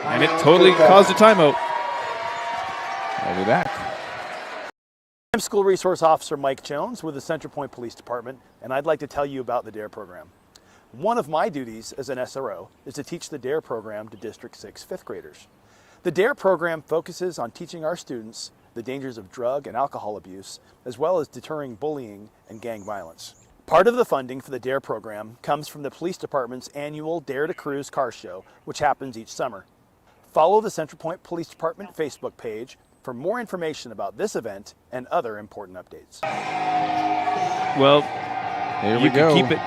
And it totally caused a timeout. We'll be back. I'm School Resource Officer Mike Jones with the Central Point Police Department, and I'd like to tell you about the DARE program. One of my duties as an SRO is to teach the DARE program to District 6 fifth graders. The DARE program focuses on teaching our students the dangers of drug and alcohol abuse, as well as deterring bullying and gang violence. Part of the funding for the DARE program comes from the Police Department's annual Dare to Cruise car show, which happens each summer. Follow the Central Point Police Department Facebook page for more information about this event and other important updates. Well, here you we go. Can keep it.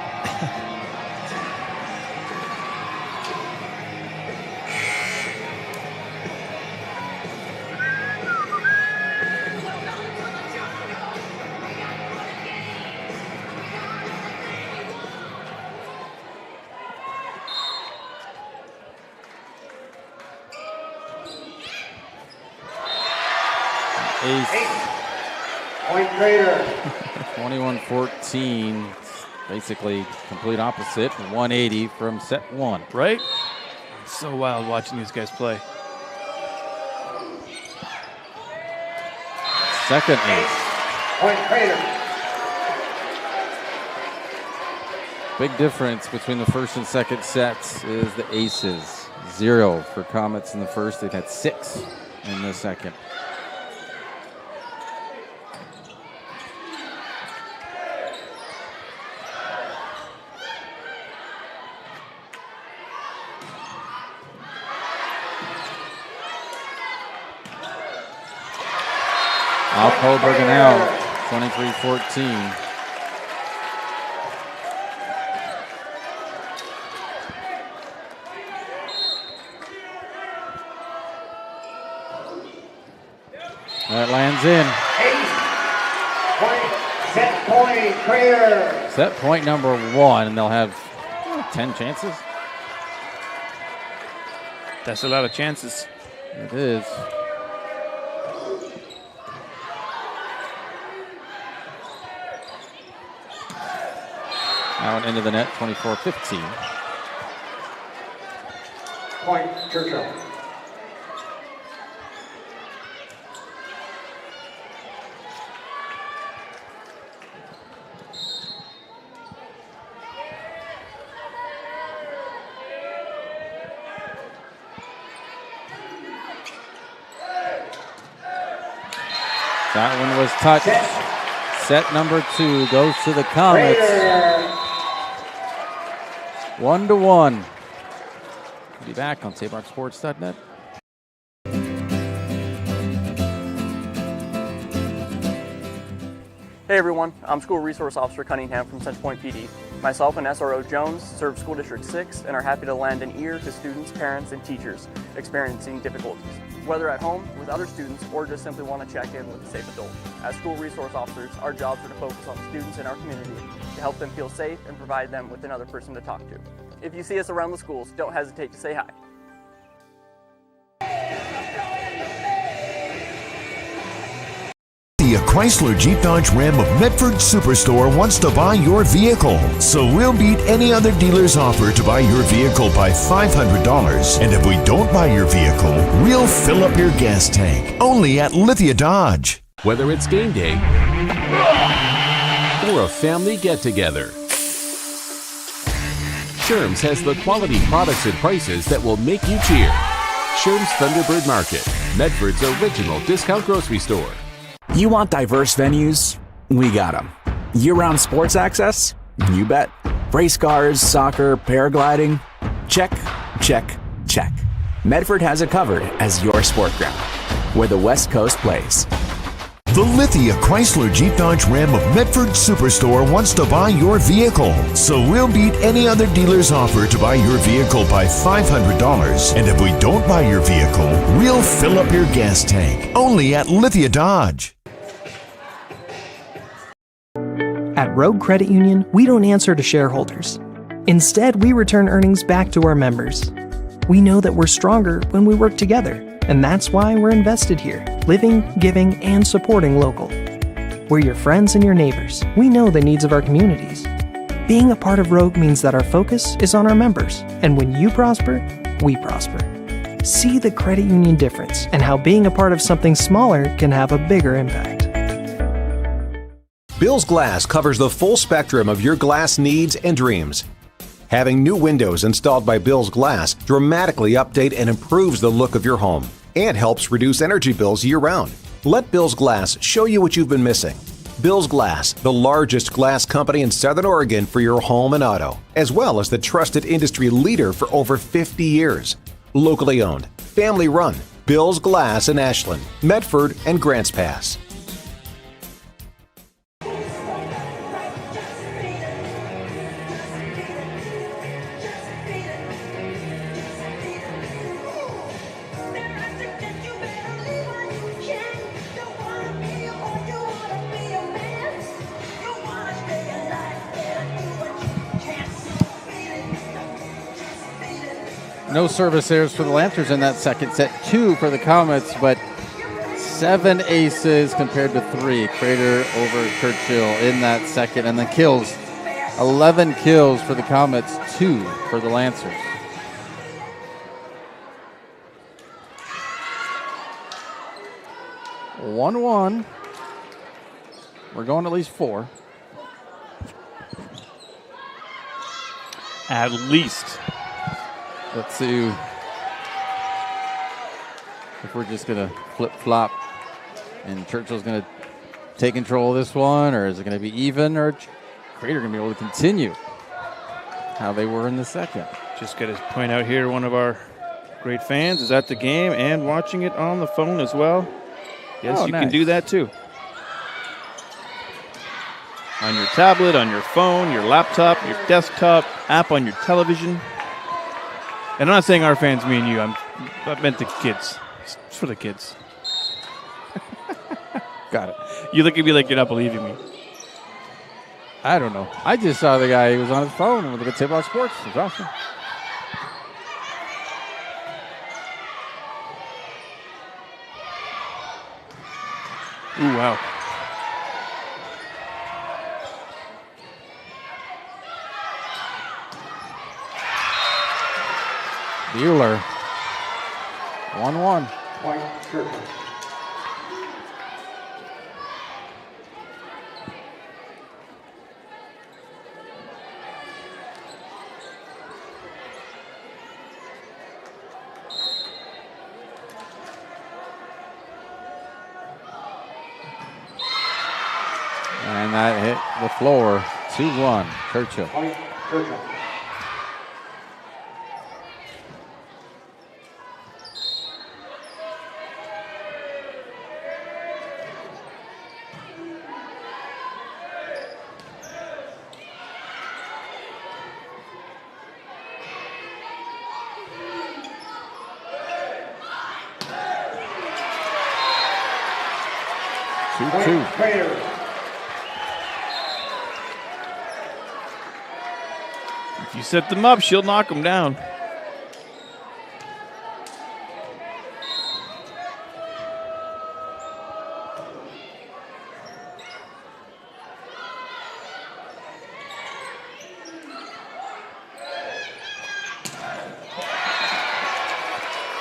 Point Crater. 21-14. Basically complete opposite. 180 from set one. Right? It's so wild watching these guys play. Second ace. Point Crater. Big difference between the first and second sets is the aces. 0 for Comets in the first. They've had 6 in the second. Off Holberg and out, 23-14. That lands in. Set point, Crater. Set point number 1, and they'll have 10 chances. That's a lot of chances. It is. Out into the net, 24-15. Point, Churchill. That one was touched. Set number 2 goes to the Comets. 1-1. We'll be back on SaveRockSports.net. Hey everyone, I'm School Resource Officer Cunningham from Centerpoint PD. Myself and SRO Jones serve School District 6 and are happy to lend an ear to students, parents, and teachers experiencing difficulties. Whether at home, with other students, or just simply want to check in with a safe adult. As School Resource Officers, our jobs are to focus on students in our community to help them feel safe and provide them with another person to talk to. If you see us around the schools, don't hesitate to say hi. The Chrysler Jeep Dodge Ram of Medford Superstore wants to buy your vehicle. So we'll beat any other dealer's offer to buy your vehicle by $500. And if we don't buy your vehicle, we'll fill up your gas tank. Only at Lithia Dodge. Whether it's game day or a family get-together, Sherm's has the quality products and prices that will make you cheer. Sherm's Thunderbird Market, Medford's original discount grocery store. You want diverse venues? We got them. Year-round sports access? You bet. Race cars, soccer, paragliding? Check, check, check. Medford has it covered as your sport ground, where the West Coast plays. The Lithia Chrysler Jeep Dodge Ram of Medford Superstore wants to buy your vehicle. So we'll beat any other dealer's offer to buy your vehicle by $500. And if we don't buy your vehicle, we'll fill up your gas tank. Only at Lithia Dodge. At Rogue Credit Union, we don't answer to shareholders. Instead, we return earnings back to our members. We know that we're stronger when we work together, and that's why we're invested here, living, giving, and supporting local. We're your friends and your neighbors. We know the needs of our communities. Being a part of Rogue means that our focus is on our members, and when you prosper, we prosper. See the credit union difference and how being a part of something smaller can have a bigger impact. Bill's Glass covers the full spectrum of your glass needs and dreams. Having new windows installed by Bill's Glass dramatically update and improves the look of your home and helps reduce energy bills year-round. Let Bill's Glass show you what you've been missing. Bill's Glass, the largest glass company in Southern Oregon for your home and auto, as well as the trusted industry leader for over 50 years. Locally owned, family run, Bill's Glass in Ashland, Medford, and Grants Pass. No service errors for the Lancers in that second set. 2 for the Comets, but 7 aces compared to 3. Crater over Churchill in that second. And the kills, 11 kills for the Comets, 2 for the Lancers. One. We're going at least 4. At least. Let's see if we're just going to flip-flop and Churchill's going to take control of this one, or is it going to be even, or Crater going to be able to continue how they were in the second. Just got to point out here, one of our great fans is at the game and watching it on the phone as well. Yes, you can do that too. On your tablet, on your phone, your laptop, your desktop, app on your television. And I'm not saying our fans mean you. I meant the kids. It's for the kids. Got it. You look at me like you're not believing me. I don't know. I just saw the guy who was on his phone with the Save Rock Sports. It's awesome. Ooh, wow. Bueller. 1-1. Point, Churchill. And that hit the floor. 2-1, Churchill. Point, Churchill. Two. Crater. If you set them up, she'll knock them down.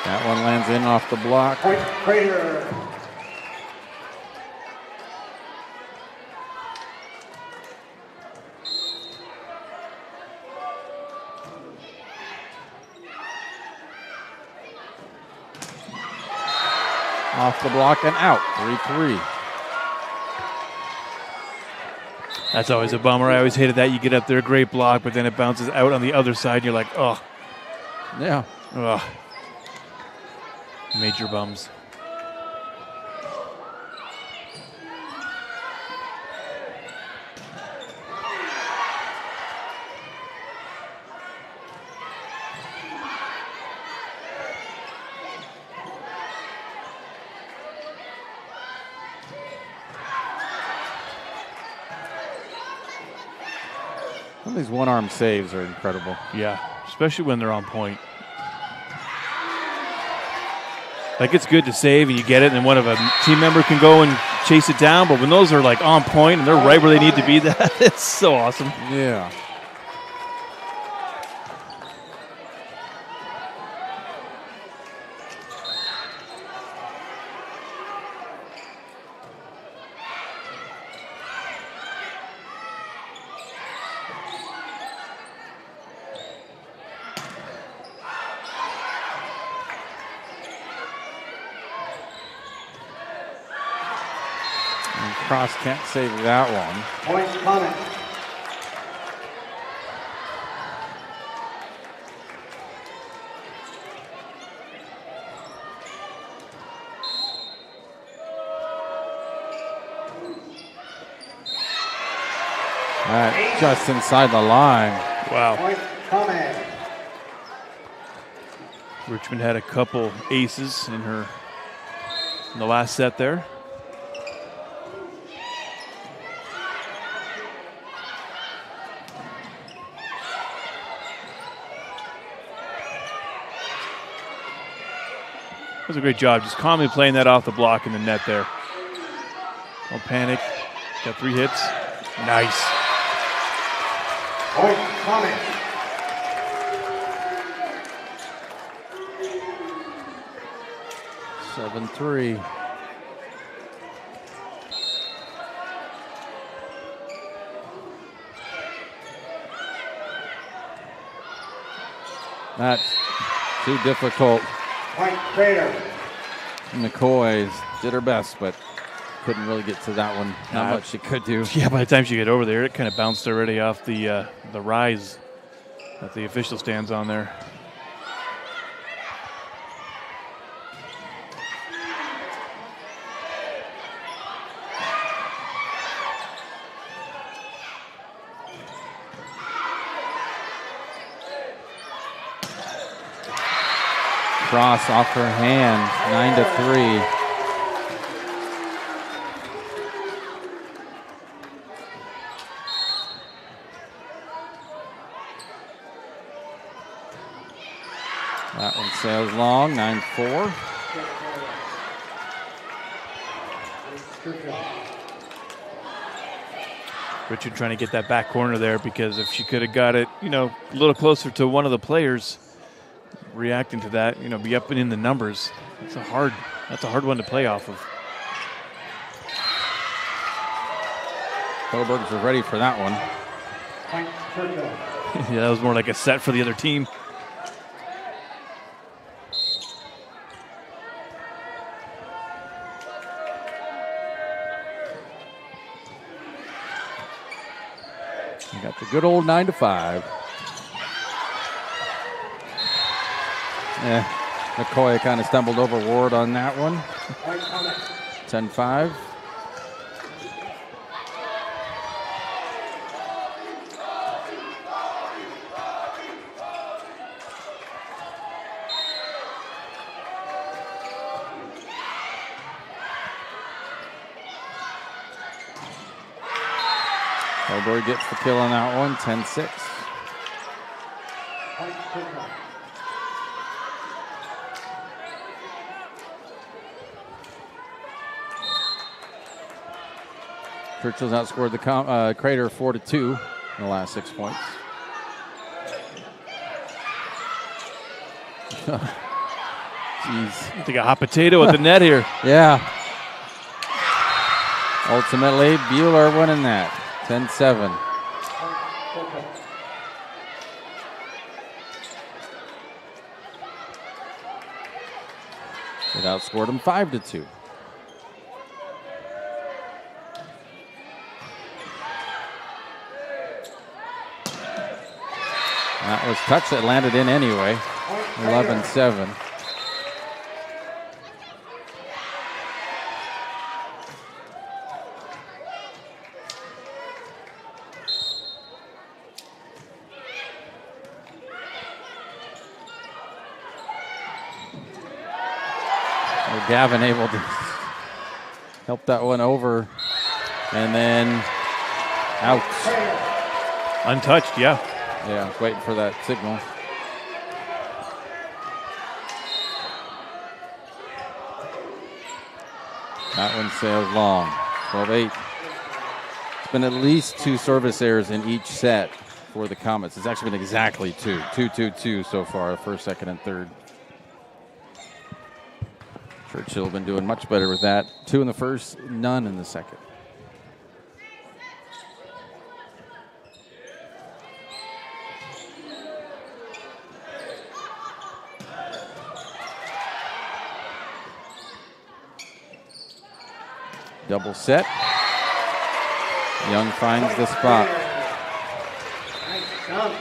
That one lands in off the block. Point, Crater. Off the block and out. 3-3. That's always a bummer. I always hated that. You get up there, great block, but then it bounces out on the other side, and you're like, oh. Yeah. Ugh. Major bums. Some of these one-arm saves are incredible. Yeah, especially when they're on point. Like, it's good to save and you get it, and then one of a team member can go and chase it down, but when those are like on point and they're right where they need to be, it's so awesome. Yeah. Cross can't save that one. Point, Comment. Just inside the line. Wow. Point, Comment. Richmond had a couple aces in the last set there. That was a great job, just calmly playing that off the block in the net there. Don't panic. Got 3 hits. Nice. Point, Comment. Seven, 3. That's too difficult. Point, Crater. McCoy did her best, but couldn't really get to that one. Not much she could do. Yeah, by the time she got over there, it kind of bounced already off the rise that the official stands on there. Cross off her hand, 9-3. That one sails long, 9-4. Richard trying to get that back corner there, because if she could have got it, a little closer to one of the players, reacting to that, be up and in the numbers. That's a hard one to play off of. Coburgs was ready for that one. Yeah, that was more like a set for the other team. You got the good old 9 to 5. Yeah, McCoy kind of stumbled over Ward on that one. 10-5. Coburg gets the kill on that one, 10-6. Churchill's outscored the Crater 4-2 in the last 6 points. Jeez, I think a hot potato at the net here. Yeah. Ultimately, Bueller winning that, 10-7. It outscored him 5-2. That was touch that landed in anyway. 11-7. Gavin able to help that one over, and then out. Untouched, yeah. Yeah, waiting for that signal. That one sails long, 12-8. It's been at least 2 service errors in each set for the Comets. It's actually been exactly 2. 2-2-2 so far, first, second, and third. Churchill been doing much better with that. 2 in the first, none in the second. Double set. Young finds the spot. Nice job.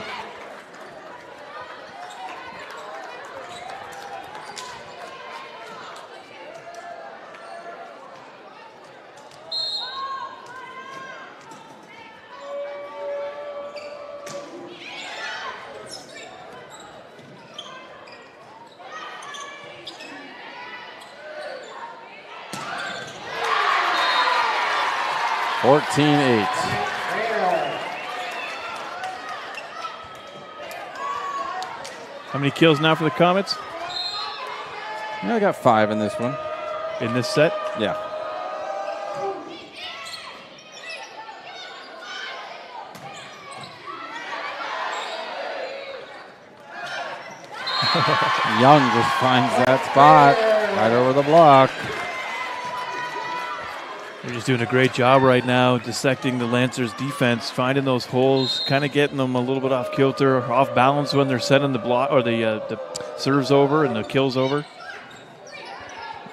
How many kills now for the Comets? Yeah, I got 5 in this one. In this set? Yeah. Young just finds that spot right over the block. They're just doing a great job right now dissecting the Lancers' defense, finding those holes, kind of getting them a little bit off kilter, off balance when they're setting the block or the serves over and the kills over.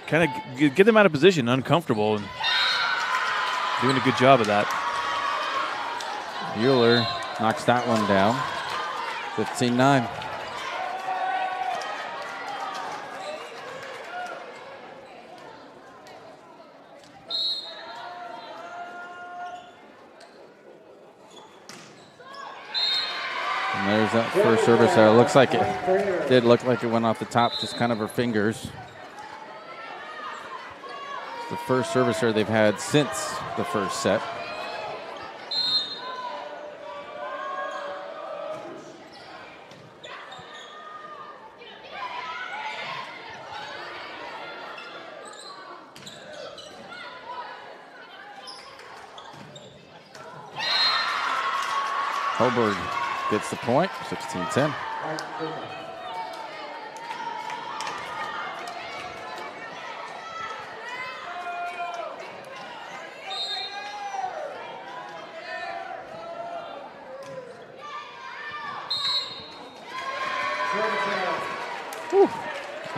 Kind of get them out of position, uncomfortable, and doing a good job of that. Bueller knocks that one down, 15-9. And there's that first service there. It looks like it did look like it went off the top, just kind of her fingers. It's the first servicer they've had since the first set. Coburg gets the point, 16-10.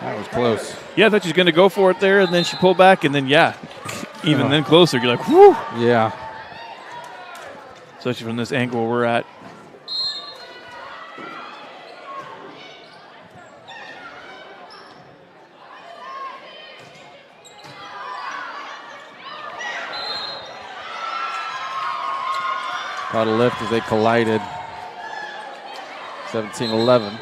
That was close. Yeah, I thought she was going to go for it there, and then she pulled back, and then, even then closer. You're like, whoo. Yeah. Especially from this angle we're at. Caught a lift as they collided. 17-11.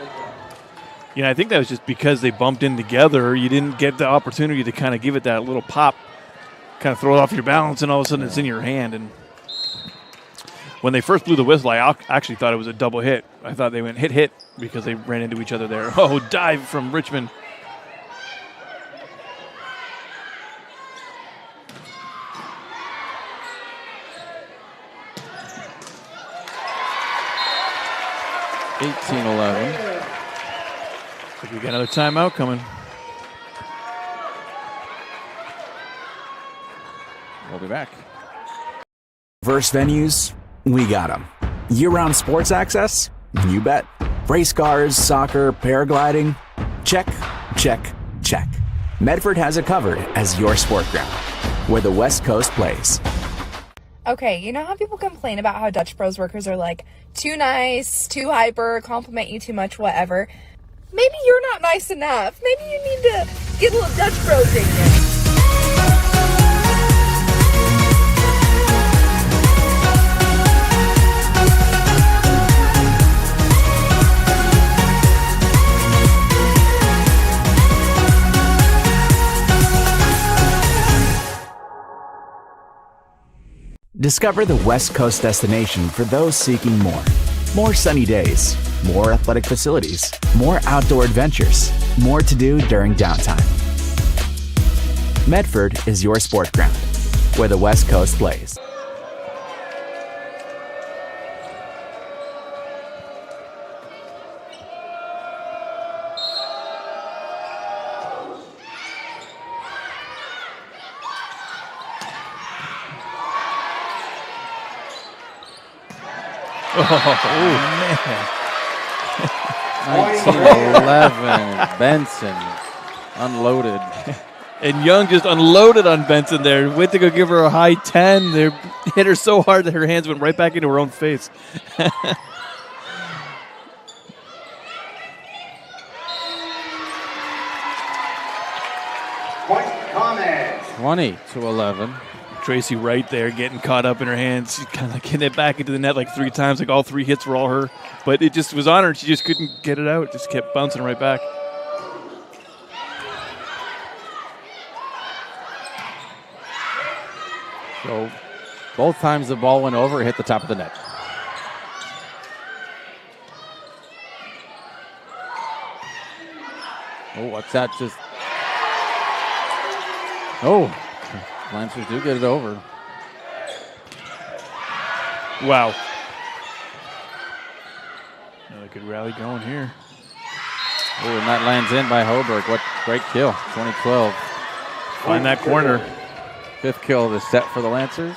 Yeah, I think that was just because they bumped in together. You didn't get the opportunity to kind of give it that little pop, kind of throw it off your balance, and all of a sudden it's in your hand. And when they first blew the whistle, I actually thought it was a double hit. I thought they went hit because they ran into each other there. Oh, dive from Richmond. We got another timeout coming. We'll be back. Diverse venues, we got them. Year-round sports access? You bet. Race cars, soccer, paragliding? Check, check, check. Medford has it covered as your sport ground, where the West Coast plays. Okay, you know how people complain about how Dutch Bros workers are like too nice, too hyper, compliment you too much, whatever? Maybe you're not nice enough. Maybe you need to get a little Dutch Bros in you. Discover the West Coast destination for those seeking more. More sunny days, more athletic facilities, more outdoor adventures, more to do during downtime. Medford is your sport ground, where the West Coast plays. Man. 19-11. Benson unloaded. And Young just unloaded on Benson there. Went to go give her a high 10. They hit her so hard that her hands went right back into her own face. Point comment. 20-11. Tracy right there getting caught up in her hands. She kind of like hitting it back into the net like 3 times. Like all 3 hits were all her. But it just was on her. She just couldn't get it out. It just kept bouncing right back. So both times the ball went over, it hit the top of the net. Oh, what's that? Just. Oh. Lancers do get it over. Wow. Another good rally going here. Oh, and that lands in by Hoberg. What great kill. 20-12. Find that corner. 5th kill of the set for the Lancers.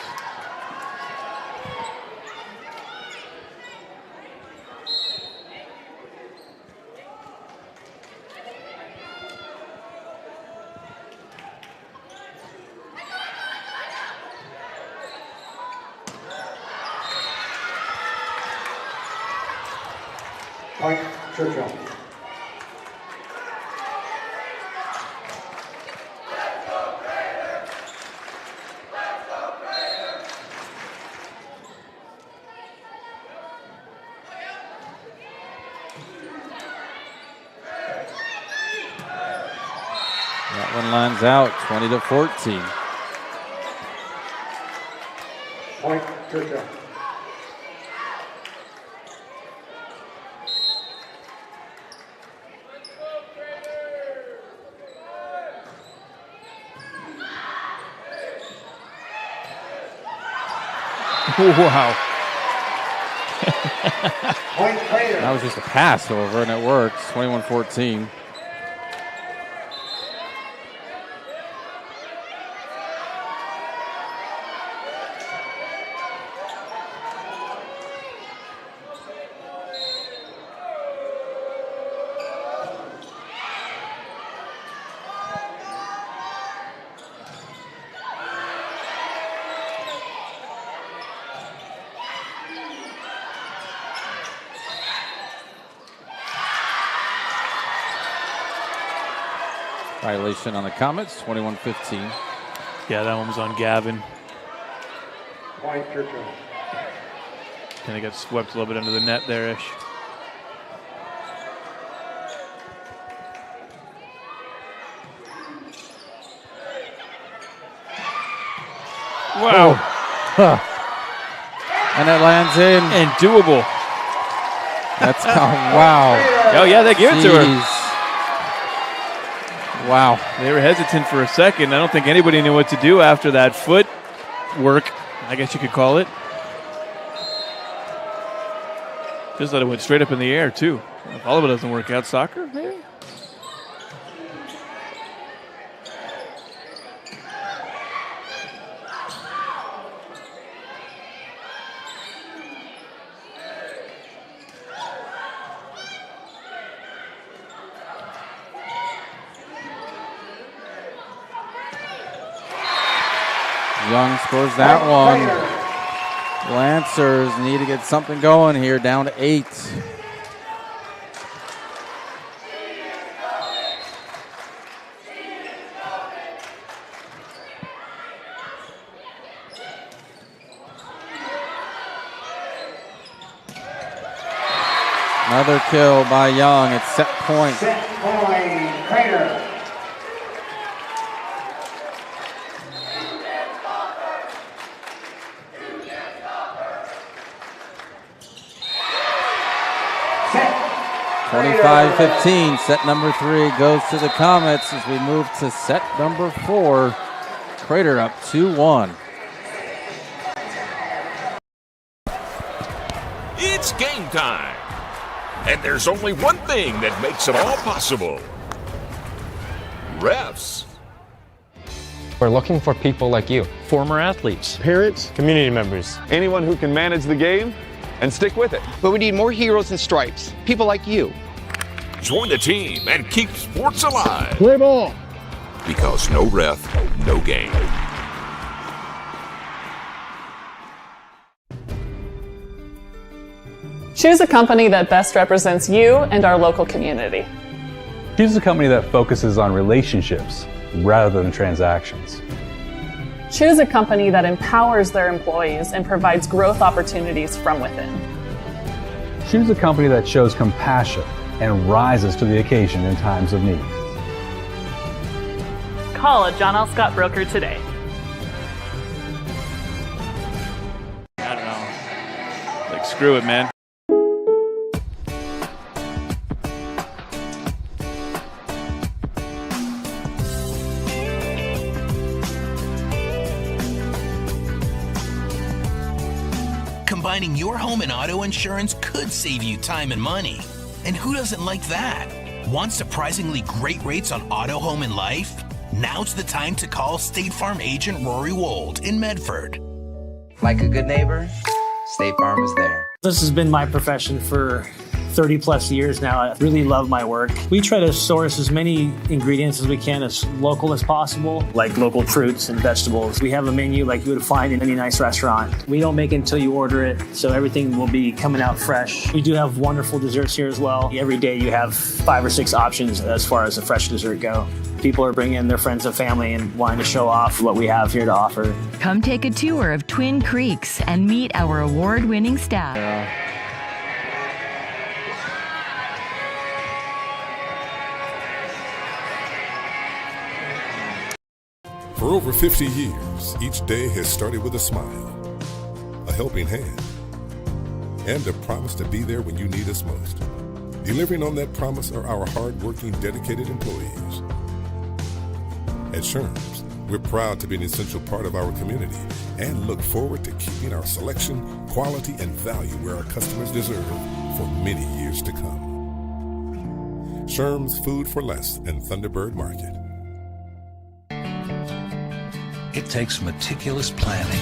Point, Churchill. That one lands out, 20-14. Point, Churchill. Wow. Point Crater. That was just a pass over, and it works. 21-14. Violation on the Comets, 21-15. Yeah, that one was on Gavin. Point Churchill. Kind of got swept a little bit under the net there-ish. Wow. And it lands in. And doable. That's wow. Oh, yeah, they give it to her. Wow. They were hesitant for a second. I don't think anybody knew what to do after that foot work, I guess you could call it. Just thought it went straight up in the air, too. If all of it doesn't work out, soccer, maybe? Young scores that one. Lancers need to get something going here, down to 8. Another kill by Young at set point. Set point, Crater. Set. 25-15, set number 3 goes to the Comets as we move to set number 4. Crater up 2-1. It's game time. And there's only one thing that makes it all possible. Refs. We're looking for people like you. Former athletes. Parents, Community members. anyone who can manage the game and stick with it. But we need more heroes in stripes, people like you. Join the team and keep sports alive. Play ball. Because no ref, no game. Choose a company that best represents you and our local community. Choose a company that focuses on relationships rather than transactions. Choose a company that empowers their employees and provides growth opportunities from within. Choose a company that shows compassion and rises to the occasion in times of need. Call a John L. Scott broker today. I don't know. Like, screw it, man. Combining your home and auto insurance could save you time and money. And who doesn't like that? Want surprisingly great rates on auto, home, and life? Now's the time to call State Farm agent Rory Wold in Medford. Like a good neighbor, State Farm is there. This has been my profession for 30 plus years now. I really love my work. We try to source as many ingredients as we can, as local as possible, like local fruits and vegetables. We have a menu like you would find in any nice restaurant. We don't make it until you order it, so everything will be coming out fresh. We do have wonderful desserts here as well. Every day you have 5 or 6 options as far as a fresh dessert go. People are bringing in their friends and family and wanting to show off what we have here to offer. Come take a tour of Twin Creeks and meet our award-winning staff. For over 50 years, each day has started with a smile, a helping hand, and a promise to be there when you need us most. Delivering on that promise are our hard-working, dedicated employees. At Sherms, we're proud to be an essential part of our community and look forward to keeping our selection, quality, and value where our customers deserve for many years to come. Sherms Food for Less and Thunderbird Market. It takes meticulous planning,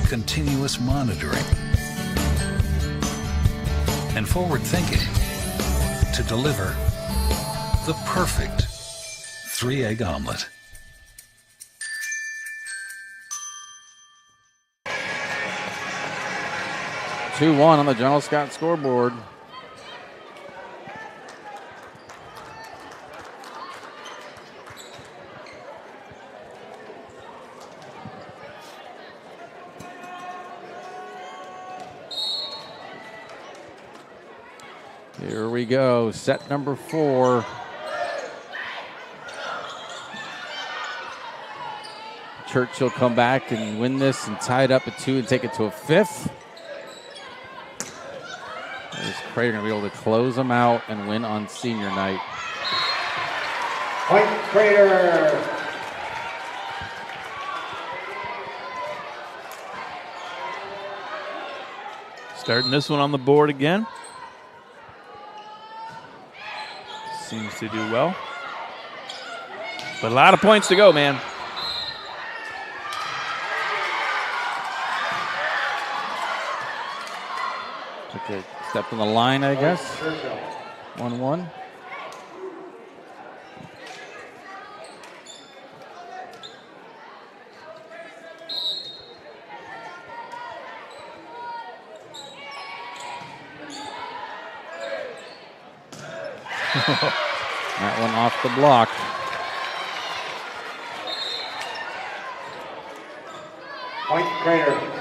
continuous monitoring, and forward thinking to deliver the perfect 3-egg omelet. 2-1 on the General Scott scoreboard. Here we go, set number 4. Churchill come back and win this and tie it up at 2 and take it to a 5th. Is Crater going to be able to close them out and win on senior night? Point Crater. Starting this one on the board again. Seems to do well. But a lot of points to go, man. Took a step on the line, I guess. 1-1. That one off the block. Point Crater.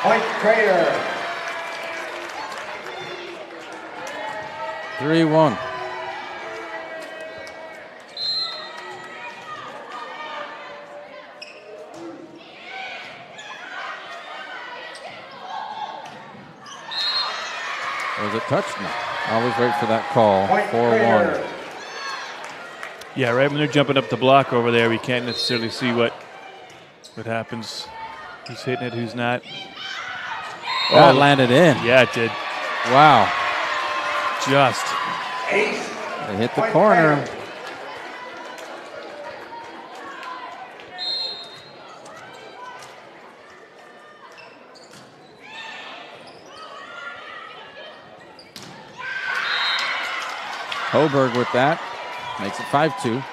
Point Crater. 3-1. Was it touched? No. Always wait for that call. 4-1. Yeah, right when they're jumping up the block over there, we can't necessarily see what happens. Who's hitting it, who's not. That landed in. Yeah, it did. Wow. Just. They hit the corner. Hoberg with that. Makes it 5-2.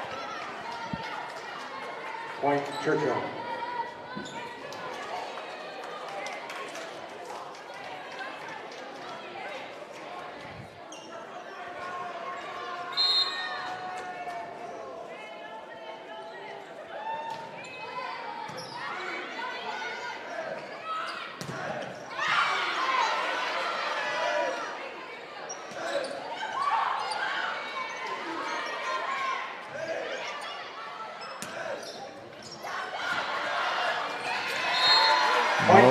Point Churchill.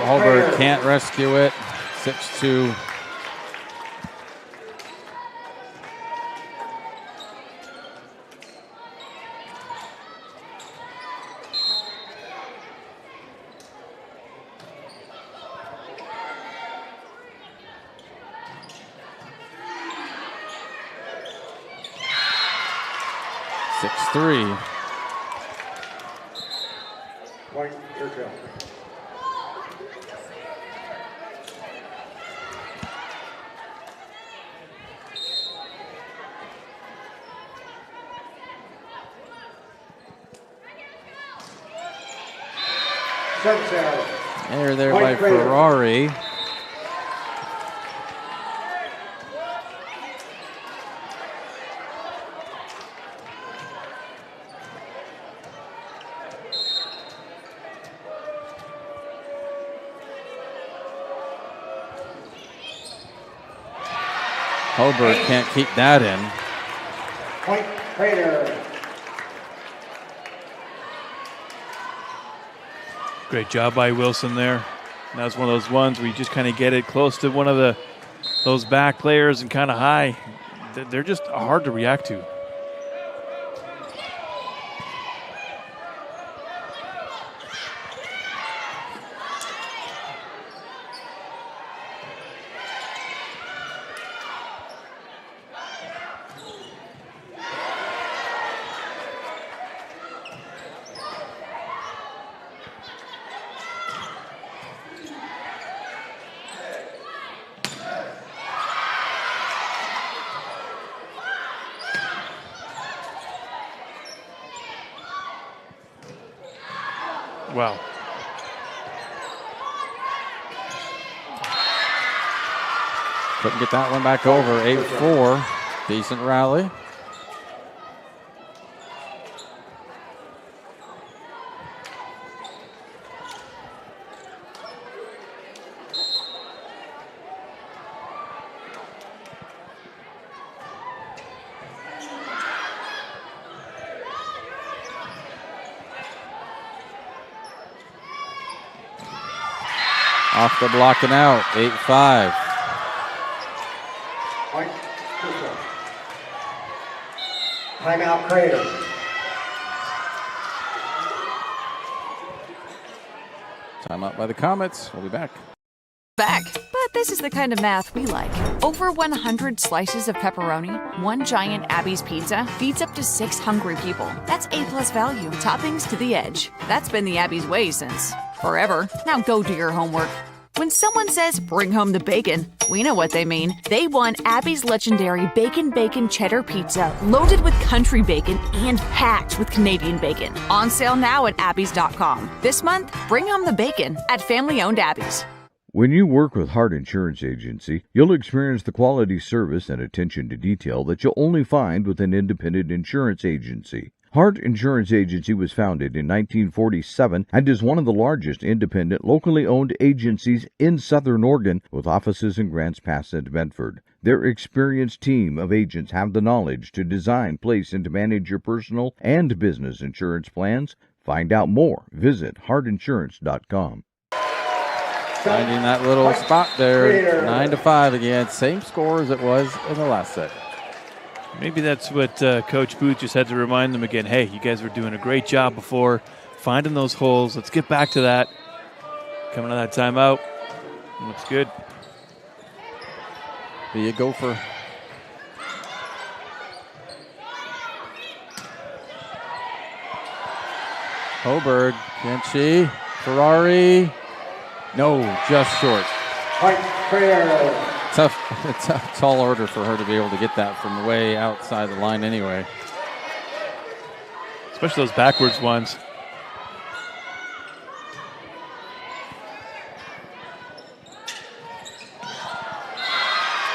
Holberg can't rescue it. 6-2. Point Churchill. Error there by Ferrari. Holberg can't keep that in. Point Crater. Great job by Wilson there. And that was one of those ones where you just kind of get it close to one of those back players and kind of high. They're just hard to react to. Wow. Couldn't get that one back over. 8-4. Decent rally. Off the block and out. 8-5. Point, Churchill. Timeout, Crater. Timeout by the Comets. We'll be back. But this is the kind of math we like. Over 100 slices of pepperoni, one giant Abby's pizza feeds up to 6 hungry people. That's A+ value. Toppings to the edge. That's been the Abby's way since forever. Now go do your homework. When someone says, bring home the bacon, we know what they mean. They want Abby's legendary Bacon Cheddar Pizza, loaded with country bacon and packed with Canadian bacon. On sale now at abbys.com. This month, bring home the bacon at family-owned Abby's. When you work with Hart Insurance Agency, you'll experience the quality service and attention to detail that you'll only find with an independent insurance agency. Hart Insurance Agency was founded in 1947 and is one of the largest independent, locally owned agencies in Southern Oregon, with offices in Grants Pass and Medford. Their experienced team of agents have the knowledge to design, place, and to manage your personal and business insurance plans. Find out more. Visit hartinsurance.com. Finding that little spot there. 9-5 again. Same score as it was in the last set. Maybe that's what Coach Booth just had to remind them again. Hey, you guys were doing a great job before finding those holes. Let's get back to that. Coming out of that timeout. Looks good. Be a gopher. Hoberg, can she? Ferrari. No, just short. Point, Crater. It's a tall order for her to be able to get that from way outside the line anyway. Especially those backwards ones.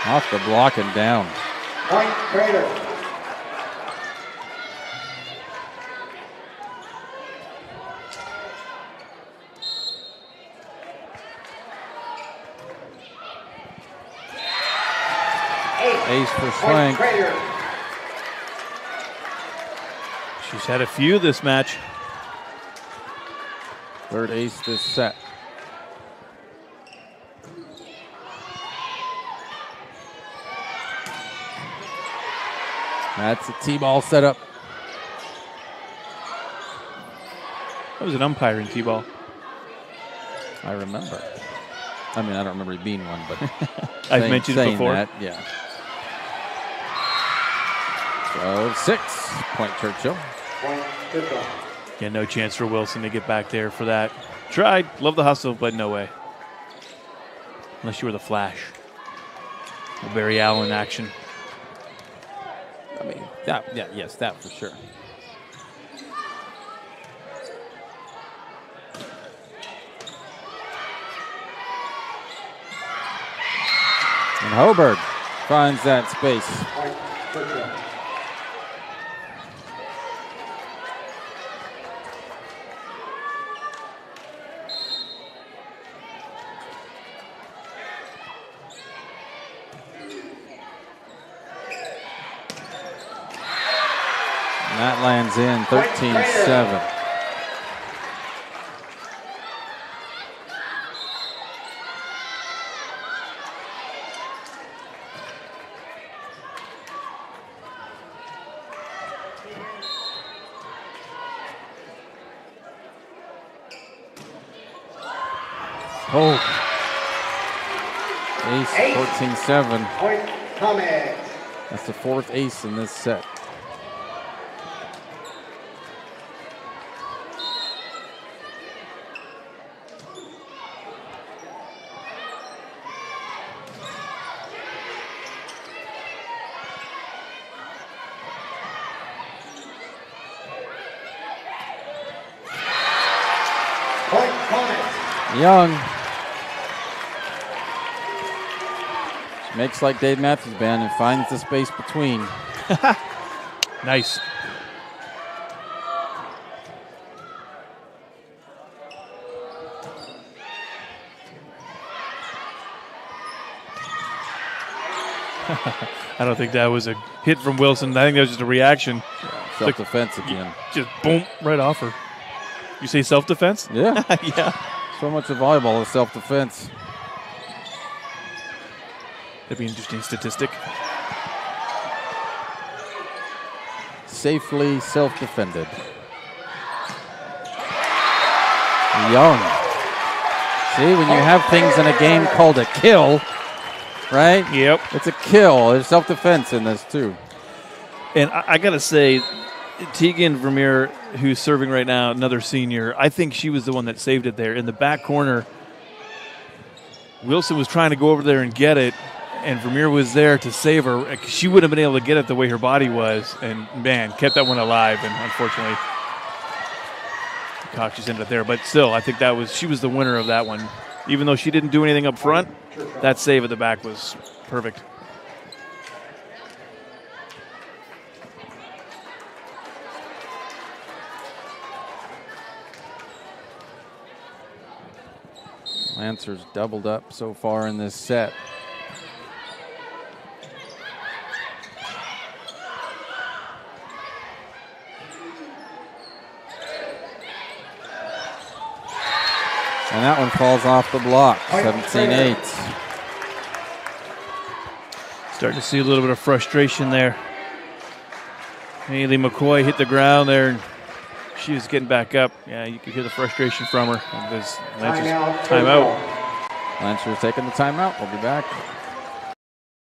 Off the block and down. Point, Crater. Ace for Schwank. She's had a few this match. Third ace this set. That's a T-ball setup. That was an umpiring T-ball. I remember. I mean, I don't remember it being one, but I've mentioned it before. That, yeah. So 6, point Churchill. Point, Churchill. Yeah, no chance for Wilson to get back there for that. Tried, love the hustle, but no way. Unless you were the Flash. Or Barry Allen action. I mean, yes, that for sure. And Hoberg finds that space. Point, Churchill. And that lands in 13-7. Oh. Ace, 14-7. Point, Comets. That's the fourth ace in this set. Young. She makes like Dave Matthews Band and finds the space between. Nice. I don't think that was a hit from Wilson. I think that was just a reaction. Yeah, self-defense again. Just boom, right off her. You say self-defense? Yeah. Yeah. So much of volleyball is self-defense. That'd be an interesting statistic. Safely self-defended. Young. See, when you have things in a game called a kill, right? Yep. It's a kill. There's self-defense in this, too. And I got to say, Tegan Vermeer, who's serving right now, another senior, I think she was the one that saved it there. In the back corner, Wilson was trying to go over there and get it, and Vermeer was there to save her. She wouldn't have been able to get it the way her body was, and, man, kept that one alive, and unfortunately, Cox just ended up there. But still, I think she was the winner of that one. Even though she didn't do anything up front, that save at the back was perfect. Lancers doubled up so far in this set. And that one falls off the block, 17-8. Starting to see a little bit of frustration there. Haley McCoy hit the ground there, and she was getting back up. Yeah, you could hear the frustration from her. This Lancers timeout. Lancers taking the timeout. We'll be back.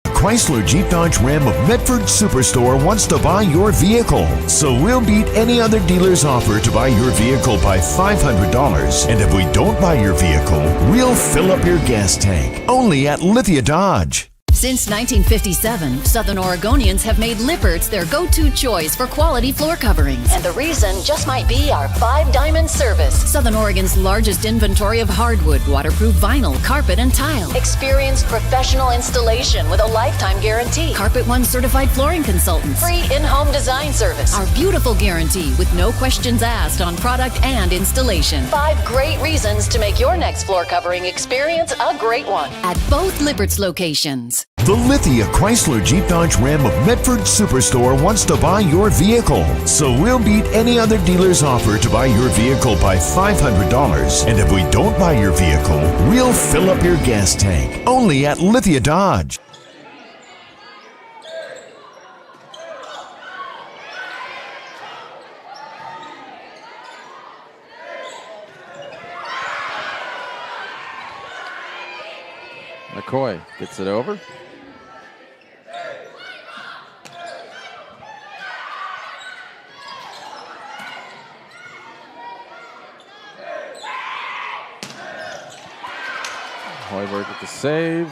Chrysler Jeep Dodge Ram of Medford Superstore wants to buy your vehicle. So we'll beat any other dealer's offer to buy your vehicle by $500. And if we don't buy your vehicle, we'll fill up your gas tank. Only at Lithia Dodge. Since 1957, Southern Oregonians have made Lippert's their go-to choice for quality floor coverings. And the reason just might be our 5-diamond service. Southern Oregon's largest inventory of hardwood, waterproof vinyl, carpet, and tile. Experienced professional installation with a lifetime guarantee. Carpet One certified flooring consultants. Free in-home design service. Our beautiful guarantee with no questions asked on product and installation. 5 great reasons to make your next floor covering experience a great one at both Lippert's locations. The Lithia Chrysler Jeep Dodge Ram of Medford Superstore wants to buy your vehicle. So we'll beat any other dealer's offer to buy your vehicle by $500. And if we don't buy your vehicle, we'll fill up your gas tank. Only at Lithia Dodge. McCoy gets it over. Hoiberg with the save.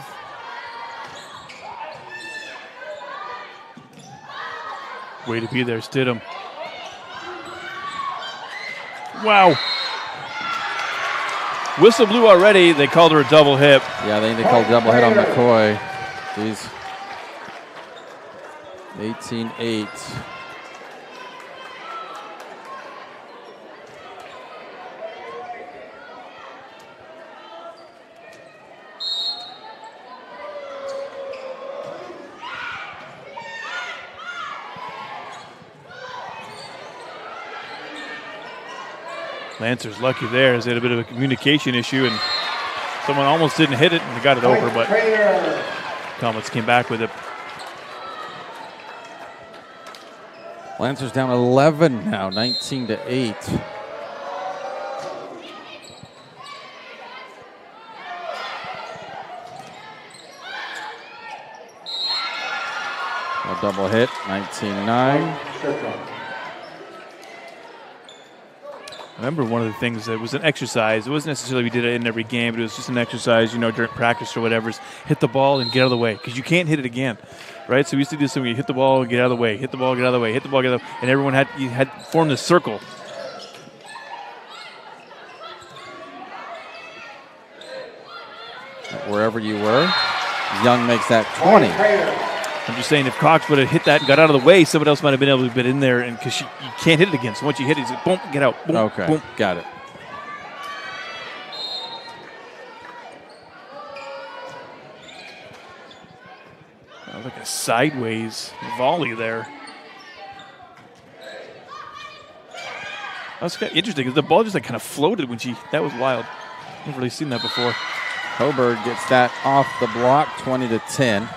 Way to be there, Stidham. Wow. Whistle blew already. They called her a double hit. Yeah, they called a double hit on McCoy. Jeez. 18-8. Lancers lucky there. They had a bit of a communication issue, and someone almost didn't hit it, and they got it over, but Comets came back with it. Lancers down 11 now, 19-8. A double hit, 19-9. I remember one of the things that was an exercise. It wasn't necessarily we did it in every game, but it was just an exercise, you know, during practice or whatever, is hit the ball and get out of the way, because you can't hit it again, right? So we used to do something, you hit the ball, get out of the way, hit the ball, get out of the way, hit the ball, get out of the way, and everyone had formed this circle. wherever you were. Young makes that 20. I'm just saying, if Cox would have hit that and got out of the way, somebody else might have been able to get in there, and because you can't hit it again. So once you hit it, it's like, boom, get out. Boom, Okay, boom. got it. That was like a sideways volley there. That's kind of interesting because the ball just like kind of floated when that was wild. Never really seen that before. Hoberg gets that off the block, 20-10.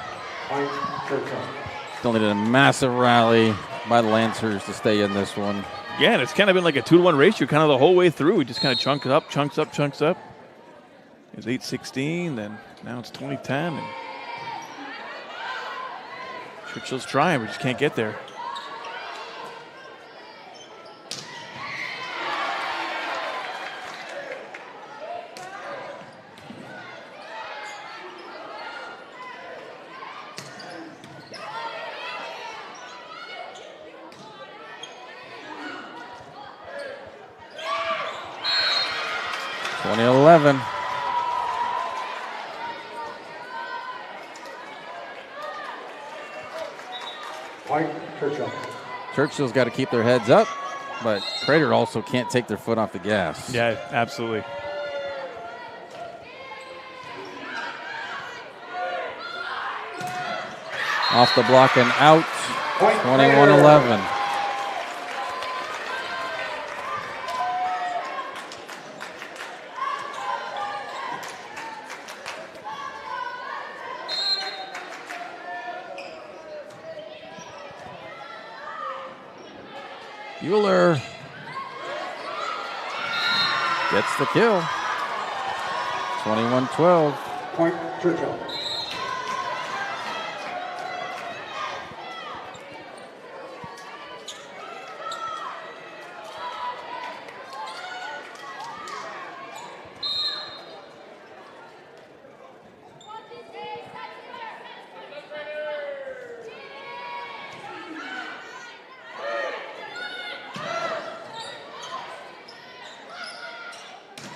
Still needed a massive rally by the Lancers to stay in this one. Yeah, and it's kind of been like a 2-to-1 ratio kind of the whole way through. We just kind of chunks up. It was 8-16, then now it's 20-10. And Churchill's trying, but just can't get there. Churchill's got to keep their heads up, but Crater also can't take their foot off the gas. Yeah, absolutely. Off the block and out, 21-11. Bueller gets the kill. 21-12. Point Churchill.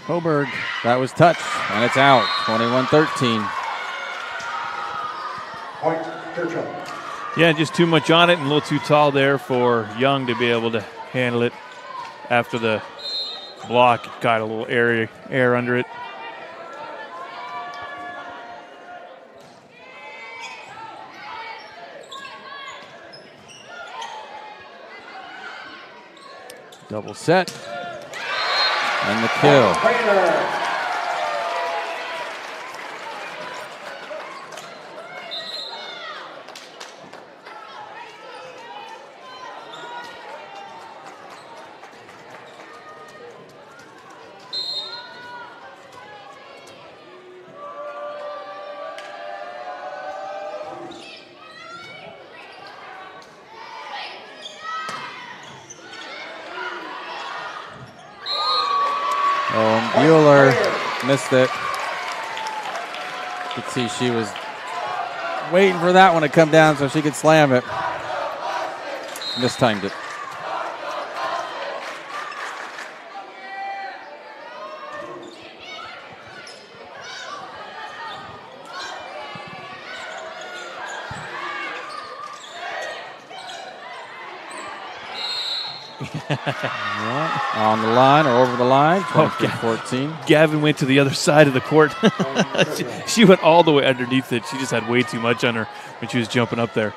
Hoberg, that was touched, and it's out, 21-13. Point Churchill. Yeah, just too much on it and a little too tall there for Young to be able to handle it after the block. Got a little air under it. Double set. And the kill. Bueller missed it. You could see she was waiting for that one to come down so she could slam it. Mistimed it. On the line or over the line, 14. Gavin went to the other side of the court. She went all the way underneath it. She just had way too much on her when she was jumping up there.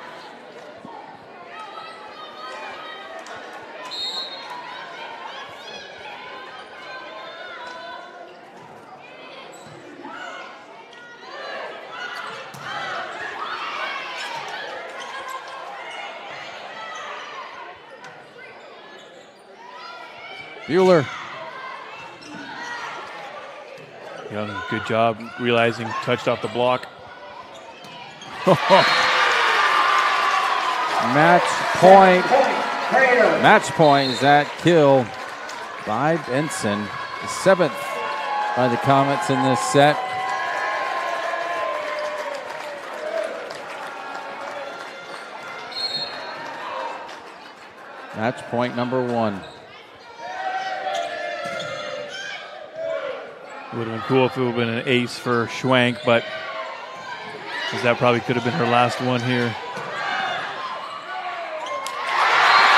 Bueller. Young, good job realizing, touched off the block. Match point. Match point is that kill by Benson. The 7th by the Comets in this set. Match point number 1. Would have been cool if it would have been an ace for Schwank, but that probably could have been her last one here.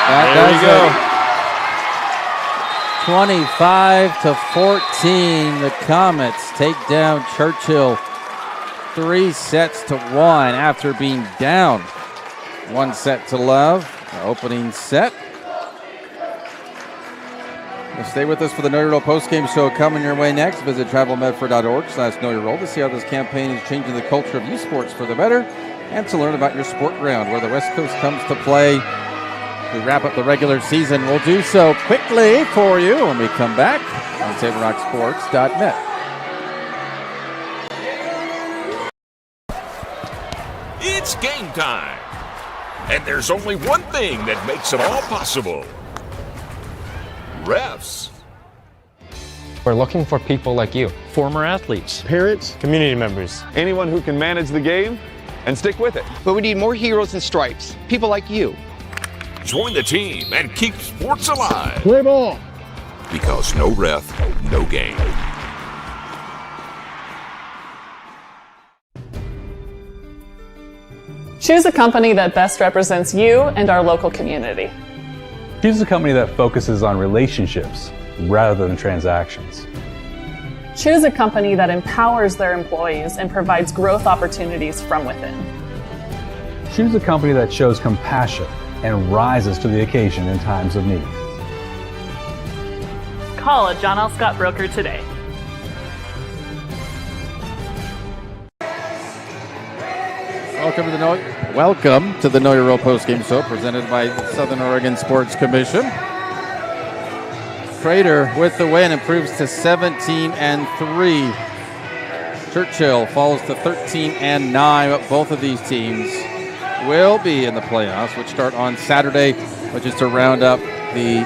There you go. 25-14, the Comets take down Churchill 3-1 after being down 1-0. The opening set. Stay with us for the Know Your Role postgame show coming your way next. Visit travelmedford.org/Know Your Role to see how this campaign is changing the culture of youth sports for the better and to learn about your sport ground where the West Coast comes to play. We wrap up the regular season. We'll do so quickly for you when we come back on TableRockSports.net. It's game time. And there's only one thing that makes it all possible. Refs. We're looking for people like you. Former athletes, parents, community members, anyone who can manage the game and stick with it. But we need more heroes in stripes, people like you. Join the team and keep sports alive. Play ball. Because no ref, no game. Choose a company that best represents you and our local community. Choose a company that focuses on relationships rather than transactions. Choose a company that empowers their employees and provides growth opportunities from within. Choose a company that shows compassion and rises to the occasion in times of need. Call a John L. Scott broker today. Welcome to the Know Your Role postgame show presented by the Southern Oregon Sports Commission. Crater with the win improves to 17-3. Churchill falls to 13-9, but both of these teams will be in the playoffs, which start on Saturday, which is to round up the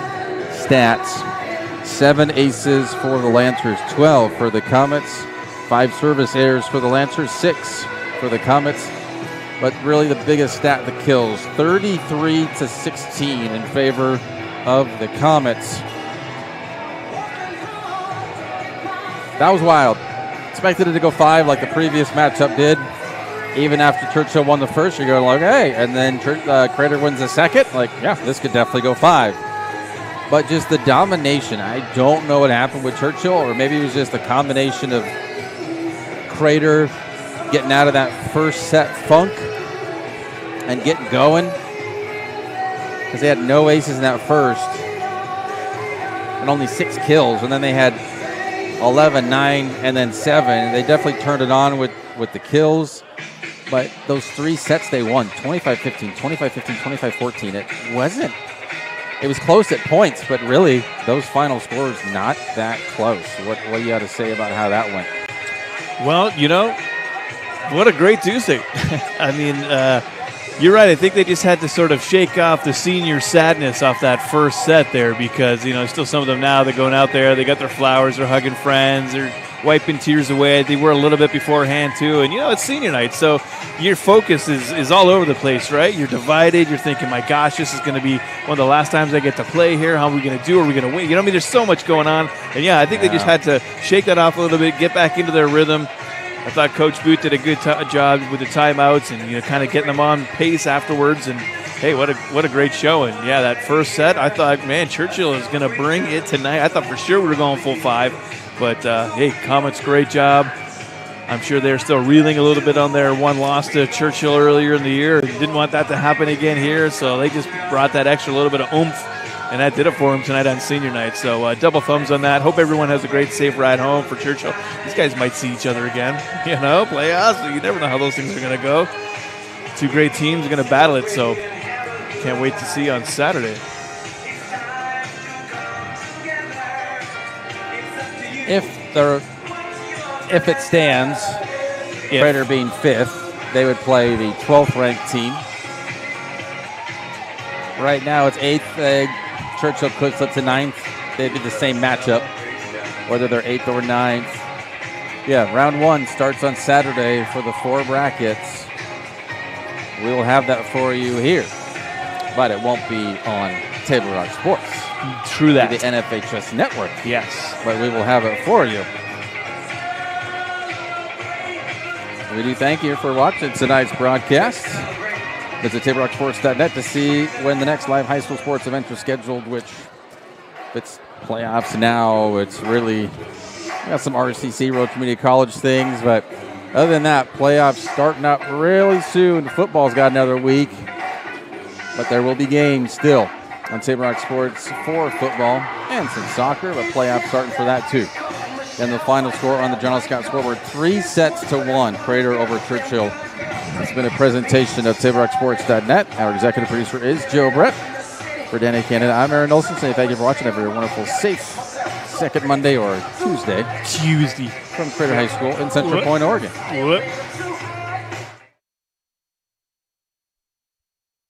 stats. 7 aces for the Lancers, 12 for the Comets, 5 service errors for the Lancers, 6 for the Comets. But really the biggest stat, the kills, 33-16 in favor of the Comets. That was wild. Expected it to go 5 like the previous matchup did. Even after Churchill won the first, you're going like, hey, and then Crater wins the second. Like, yeah, this could definitely go 5. But just the domination, I don't know what happened with Churchill, or maybe it was just a combination of Crater getting out of that first set funk and getting going, because they had no aces in that first and only 6 kills, and then they had 11, 9, and then 7. They definitely turned it on with the kills, but those 3 sets they won, 25-15, 25-15, 25-14. It was close at points, but really those final scores not that close. What do you got to say about how that went? Well, what a great Tuesday. I mean, you're right. I think they just had to sort of shake off the senior sadness off that first set there, because, still some of them now, they're going out there, they got their flowers, they're hugging friends, they're wiping tears away. They were a little bit beforehand, too. And, it's senior night, so your focus is all over the place, right? You're divided. You're thinking, my gosh, this is going to be one of the last times I get to play here. How are we going to do? Are we going to win? There's so much going on. And, I think they just had to shake that off a little bit, get back into their rhythm. I thought Coach Boot did a good job with the timeouts and kind of getting them on pace afterwards. And hey, what a great showing! Yeah, that first set, I thought, man, Churchill is going to bring it tonight. I thought for sure we were going full 5, but hey, Comets, great job. I'm sure they're still reeling a little bit on their one loss to Churchill earlier in the year. Didn't want that to happen again here, so they just brought that extra little bit of oomph. And that did it for him tonight on senior night. So double thumbs on that. Hope everyone has a great, safe ride home for Churchill. These guys might see each other again. Playoffs. You never know how those things are going to go. 2 great teams are going to battle it. So can't wait to see on Saturday. If it stands, Crater being 5th, they would play the 12th ranked team. Right now it's 8th. Churchill could slip to 9th. They'd be the same matchup, whether they're 8th or 9th. Yeah, round 1 starts on Saturday for the 4 brackets. We will have that for you here, but it won't be on Table Rock Sports. True that. The NFHS network. Yes. But we will have it for you. We do thank you for watching tonight's broadcast. Visit TableRockSports.net to see when the next live high school sports event is scheduled, which if it's playoffs now, it's really got some RCC, Road Community College things, but other than that, playoffs starting up really soon. Football's got another week, but there will be games still on Table Rock Sports for football and some soccer, but playoffs starting for that too. And the final score on the General Scout scoreboard, 3-1, Crater over Churchill. It's been a presentation of TableRockSports.net. Our executive producer is Joe Brett. For Danny Canada, I'm Aaron Olson. Saying thank you for watching. Have a wonderful, safe second Monday or Tuesday from Crater High School in Central Point, Oregon.